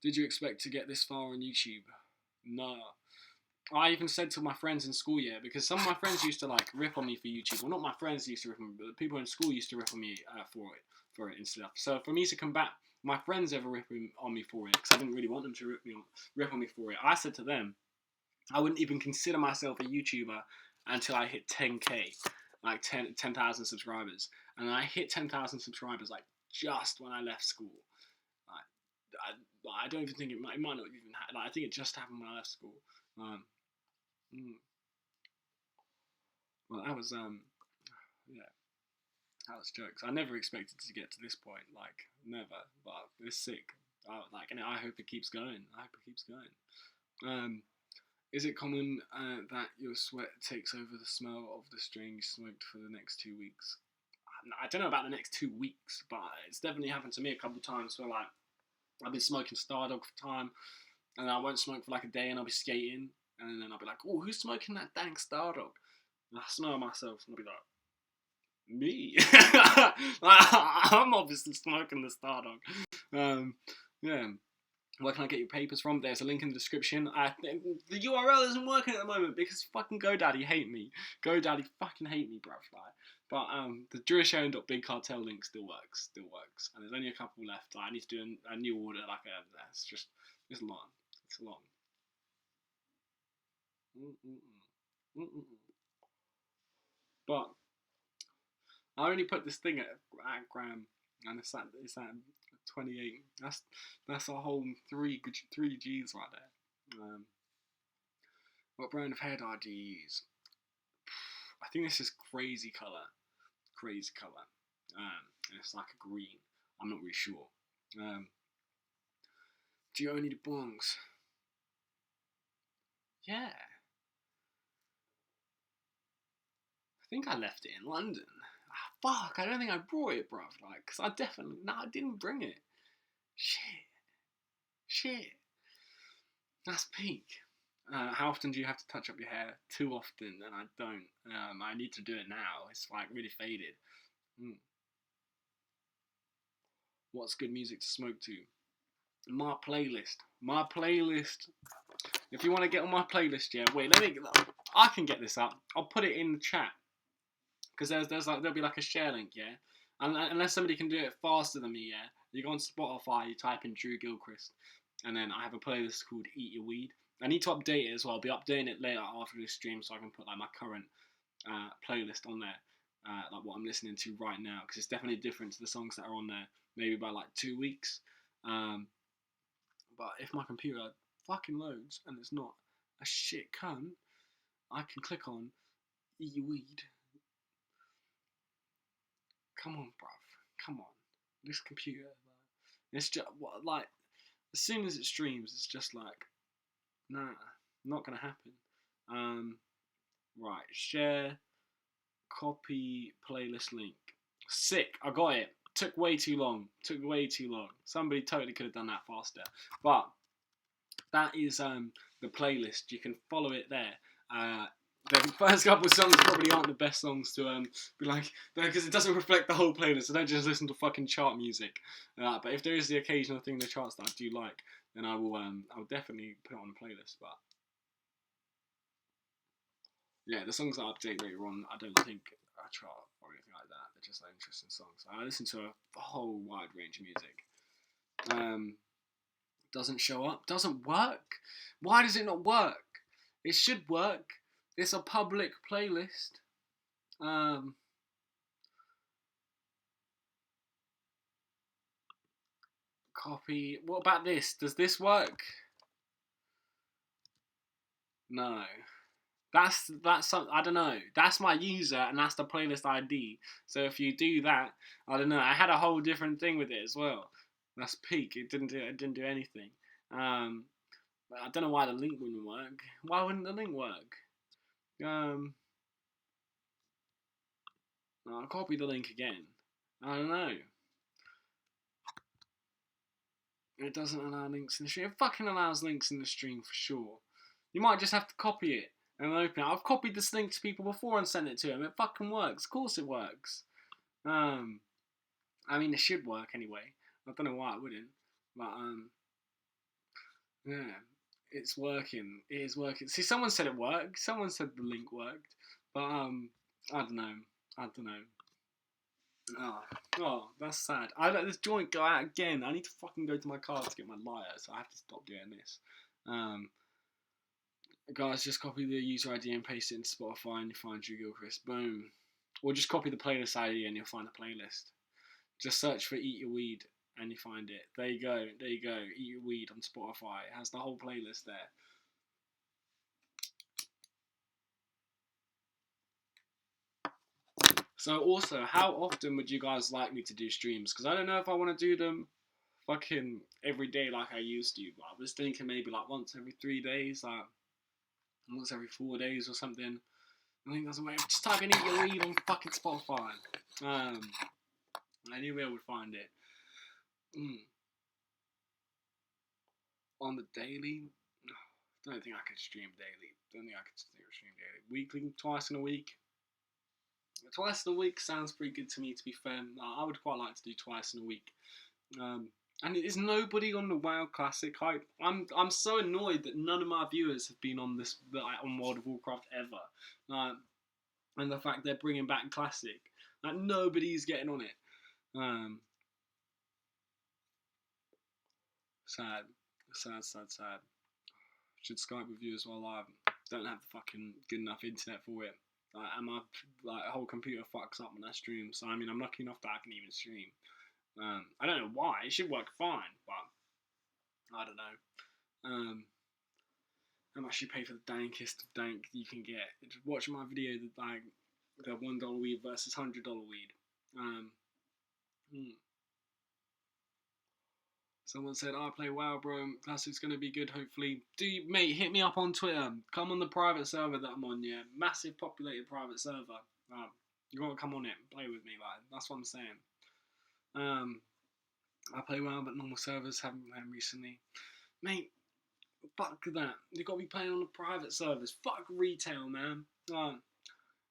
Did you expect to get this far on YouTube? No. I even said to my friends in school, yeah, because some of my friends used to like rip on me for YouTube. Well, not my friends used to rip on me, but the people in school used to rip on me for it and stuff. So for me to combat my friends ever ripping on me for it, because I didn't really want them to rip on me for it, I said to them, I wouldn't even consider myself a YouTuber until I hit 10k, like 10,000 subscribers, and I hit 10,000 subscribers like just when I left school. I don't even think it might not even happen. Like, I think it just happened when I left school. Well, that was yeah, that was jokes. I never expected to get to this point, like never. But it's sick. And I hope it keeps going. Is it common that your sweat takes over the smell of the strain you smoked for the next 2 weeks? I don't know about the next 2 weeks, but it's definitely happened to me a couple of times where like I've been smoking Stardog for time, and I won't smoke for like a day, and I'll be skating, and then I'll be like, "Oh, who's smoking that dank Stardog?" And I smell myself, and I'll be like, "Me." I'm obviously smoking the Stardog. Yeah. Where can I get your papers from? There's a link in the description. The URL isn't working at the moment because fucking GoDaddy hate me. GoDaddy fucking hate me, bruv. Like, but the DrillSharing.BigCartel link still works, and there's only a couple left. I need to do a new order. Like, it's long. It's long. But I only put this thing at gram, and it's at 28. That's a whole three G's right there. What brand of hair dye do you use? I think this is crazy colour. And it's like a green. I'm not really sure. Do you own any bongs? Yeah. I think I left it in London. Fuck, I don't think I brought it, bruv. Like, cause I definitely, no, I didn't bring it. Shit. That's peak. How often do you have to touch up your hair? Too often, and I don't. I need to do it now. It's like really faded. What's good music to smoke to? My playlist. If you want to get on my playlist, yeah. Wait, I can get this up. I'll put it in the chat because there'll be like a share link, yeah. And unless somebody can do it faster than me, yeah. You go on Spotify, you type in Drew Gilchrist, and then I have a playlist called Eat Your Weed. I need to update it as well. I'll be updating it later after this stream so I can put like my current playlist on there, like what I'm listening to right now, because it's definitely different to the songs that are on there. Maybe by like 2 weeks. But if my computer fucking loads and it's not a shit cunt, I can click on Eat Your Weed. Come on, bruv. Come on. This computer. It's just like as soon as it streams, it's just like, nah, not gonna happen. Right, share, copy, playlist link. Sick, I got it. Took way too long. Somebody totally could have done that faster. But that is the playlist. You can follow it there. The first couple of songs probably aren't the best songs to be like, because it doesn't reflect the whole playlist. So don't just listen to fucking chart music. But if there is the occasional thing in the charts that I do like, then I'll definitely put it on the playlist. But yeah, the songs that I update later on, I don't think I chart or anything like that. They're just like interesting songs. I listen to a whole wide range of music. Doesn't show up. Doesn't work. Why does it not work? It should work. It's a public playlist. Copy. What about this? Does this work? No. That's I don't know. That's my user and that's the playlist ID. So if you do that, I don't know. I had a whole different thing with it as well. That's peak. It didn't do anything. But I don't know why the link wouldn't work. Why wouldn't the link work? I'll copy the link again. I don't know. It doesn't allow links in the stream. It fucking allows links in the stream for sure. You might just have to copy it and open it. I've copied this link to people before and sent it to them. It fucking works. Of course it works. I mean, it should work anyway. I don't know why it wouldn't. But, yeah. It's working. It is working. See, someone said it worked. Someone said the link worked. But, I don't know. Oh, that's sad. I let this joint go out again. I need to fucking go to my car to get my lighter, so I have to stop doing this. Guys, just copy the user ID and paste it into Spotify and you find Drew Gilchrist. Boom. Or just copy the playlist ID and you'll find the playlist. Just search for Eat Your Weed and you find it. There you go. Eat Your Weed on Spotify. It has the whole playlist there. So also, how often would you guys like me to do streams? Because I don't know if I want to do them fucking every day like I used to. But I was thinking maybe like once every 3 days, like once every 4 days or something. I think that's a way. Just type in Eat Your Weed on fucking Spotify. Anywhere would find it. On the daily, don't think I could stream daily. Weekly, twice in a week. Twice in a week sounds pretty good to me, to be fair. I would quite like to do twice in a week. And there's nobody on the WoW Classic. I'm so annoyed that none of my viewers have been on this on World of Warcraft ever. And the fact they're bringing back Classic, like nobody's getting on it. Sad. Should Skype with you as well. I don't have the fucking good enough internet for it. And my whole computer fucks up when I stream. So I mean, I'm lucky enough that I can even stream. I don't know why. It should work fine, but I don't know. How much you pay for the dankest of dank you can get? Just watch my video, the $1 weed versus $100 weed. Someone said, I play WoW, bro. Classic's going to be good, hopefully. Mate, hit me up on Twitter. Come on the private server that I'm on, yeah. Massive populated private server. You gotta come on it and play with me, like, that's what I'm saying. I play well, but normal servers haven't been playing recently. Mate, fuck that. You gotta be playing on the private servers. Fuck retail, man.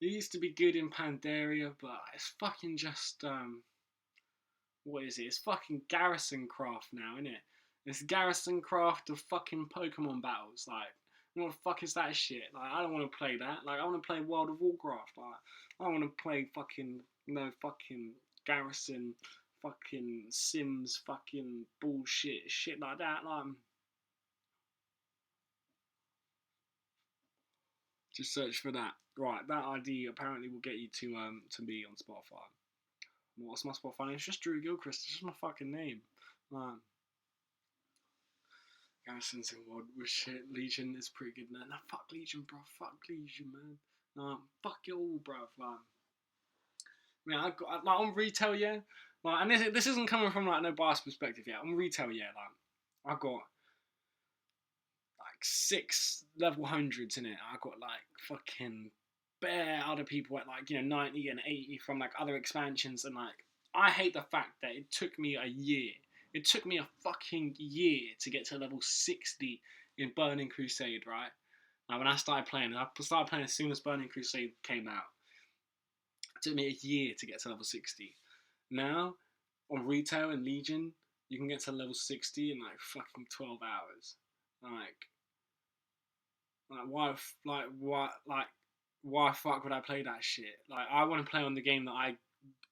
It used to be good in Pandaria, but it's fucking just, what is it? It's fucking Garrison Craft now, isn't it? It's Garrison Craft of fucking Pokemon battles. Like, what the fuck is that shit? Like, I don't want to play that. Like, I want to play World of Warcraft. Like, I want to play fucking, fucking Garrison, fucking Sims, fucking bullshit, shit like that. Like, just search for that. Right, that ID apparently will get you to me on Spotify. What's my Spotify name? It's just Drew Gilchrist. It's just my fucking name. Garrison's in World with shit. Legion is pretty good now. Nah, fuck Legion, bro. Fuck Legion, man. Fuck it all, bro. I got like on retail, yeah. Like, and this isn't coming from like no bias perspective, yeah. On retail, yeah. Like, I got like 6 level 100s in it. I got like fucking bare other people at like 90 and 80 from like other expansions, and like I hate the fact that it took me a year. It took me a fucking year to get to level 60 in Burning Crusade, right? Now when I started playing as soon as Burning Crusade came out. It took me a year to get to level 60. Now on retail and Legion, you can get to level 60 in like fucking 12 hours. Why fuck would I play that shit? Like, I want to play on the game that I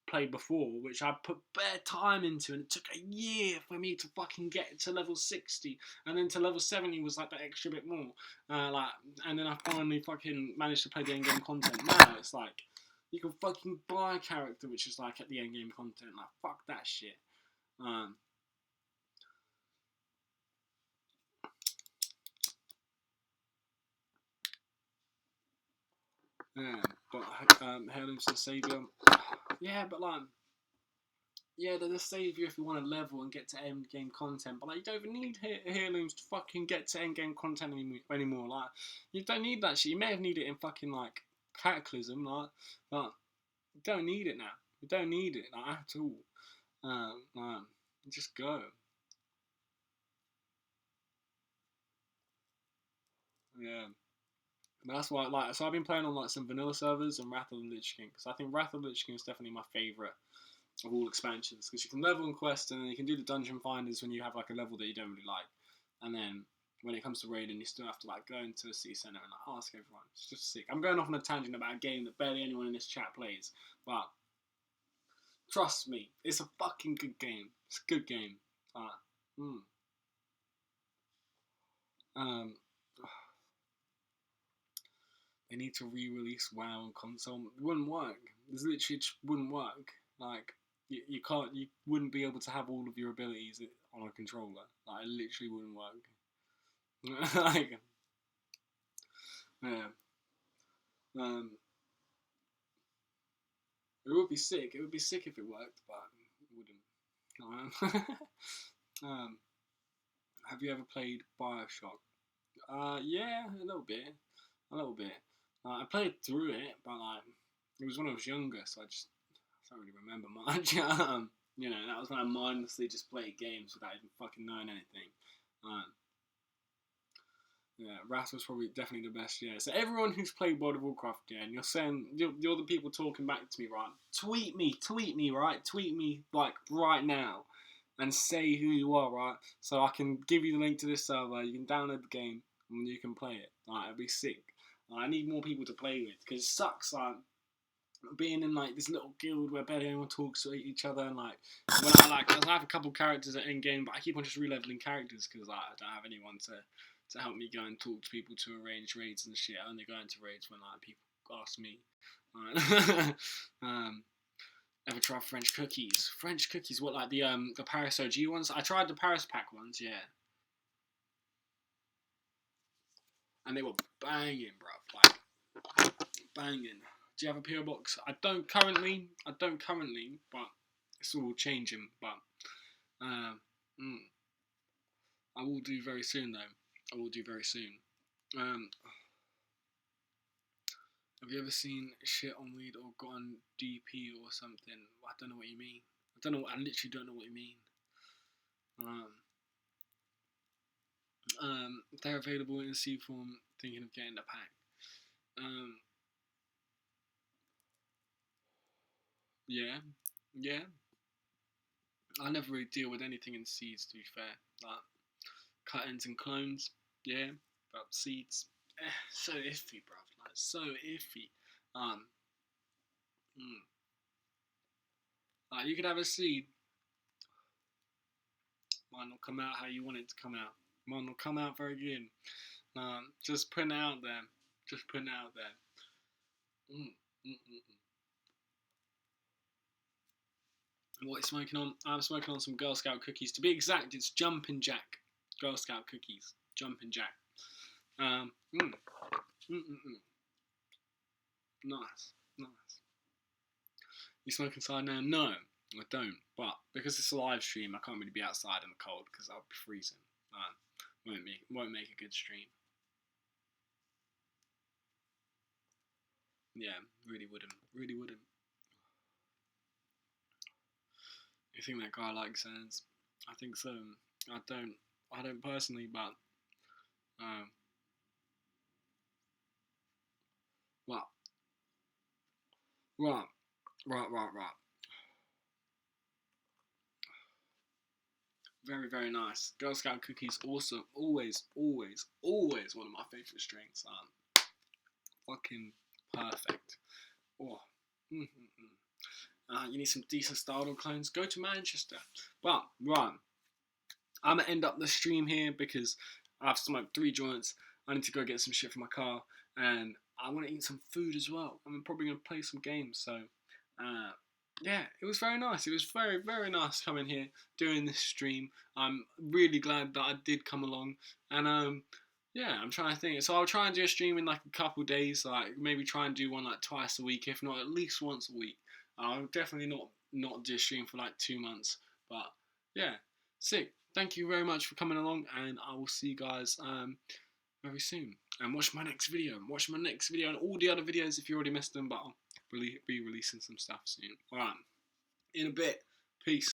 played before, which I put bare time into, and it took a year for me to fucking get to level 60, and then to level 70 was like that extra bit more. And then I finally fucking managed to play the end game content. Now it's like you can fucking buy a character which is like at the end game content. Like, fuck that shit. Yeah, but Heirloom's the saviour. Yeah, but like, yeah, they're the saviour if you want to level and get to end game content. But like, you don't even need Heirlooms to fucking get to end game content anymore. Like, you don't need that shit. You may have needed it in fucking like Cataclysm, like, but you don't need it now. You don't need it like, at all. Just go. Yeah. That's why, like, so I've been playing on like some vanilla servers and Wrath of the Lich King, because I think Wrath of the Lich King is definitely my favourite of all expansions, because you can level and quest, and then you can do the dungeon finders when you have like a level that you don't really like, and then when it comes to raiding, you still have to like go into a city centre and like ask everyone. It's just sick. I'm going off on a tangent about a game that barely anyone in this chat plays, but trust me, it's a fucking good game. It's a good game. They need to re-release WoW on console. It wouldn't work. This literally just wouldn't work. Like, you can't, you wouldn't be able to have all of your abilities on a controller. Like, it literally wouldn't work. Like, yeah. It would be sick. It would be sick if it worked, but it wouldn't. Have you ever played Bioshock? Yeah, a little bit. A little bit. I played through it, but like, it was when I was younger, so I don't really remember much. That was when I mindlessly just played games without even fucking knowing anything. Yeah, Wrath was probably definitely the best. Yeah, so everyone who's played World of Warcraft, yeah, and you're saying you're the people talking back to me, right? Tweet me, right? Tweet me like right now, and say who you are, right? So I can give you the link to this server. You can download the game and you can play it. Like, it'd be sick. I need more people to play with, because it sucks like being in like this little guild where barely anyone talks to each other, and like when I have a couple characters at end game, but I keep on just re-leveling characters because like, I don't have anyone to help me go and talk to people to arrange raids and shit. I only go into raids when like people ask me. Ever tried French cookies? French cookies? What, like the Paris OG ones? I tried the Paris pack ones, yeah. And they were banging, bruv. Like, banging. Do you have a PO box? I don't currently, but it's all changing. But I will do very soon, though. I will do very soon. Have you ever seen shit on weed or gotten DP or something? I don't know what you mean. I literally don't know what you mean. They're available in seed form. Thinking of getting the pack. Yeah. I never really deal with anything in seeds, to be fair. Like cut-ins and clones. Yeah, but seeds. So iffy, bruv. Like so iffy. Mm. Like you could have a seed, might not come out how you want it to come out. Might not come out very good. Just putting it out there. Just putting it out there. Mm, mm, mm, mm. What are you smoking on? I'm smoking on some Girl Scout cookies. To be exact, it's Jumpin' Jack. Girl Scout cookies. Jumpin' Jack. Mm, mm, mm, mm. Nice. You smoke inside now? No, I don't. But because it's a live stream, I can't really be outside in the cold because I'll be freezing. Won't make a good stream. Yeah, really wouldn't. You think that guy likes Sans? I think so. I don't personally, but um, right. Very, very nice. Girl Scout cookies, awesome. Always one of my favourite strains. Fucking perfect. Oh. You need some decent Stardoll clones. Go to Manchester. But right, I'm gonna end up the stream here because I've smoked 3 joints. I need to go get some shit for my car, and I want to eat some food as well. I'm probably gonna play some games. So, yeah, it was very nice. It was very, very nice coming here doing this stream. I'm really glad that I did come along, and yeah, I'm trying to think. So I'll try and do a stream in like a couple days, like maybe try and do one like twice a week, if not at least once a week. I'll definitely not do a stream for like 2 months, but yeah, sick. Thank you very much for coming along, and I will see you guys very soon. And watch my next video. And all the other videos if you already missed them, but I'll be releasing some stuff soon. Alright, in a bit. Peace.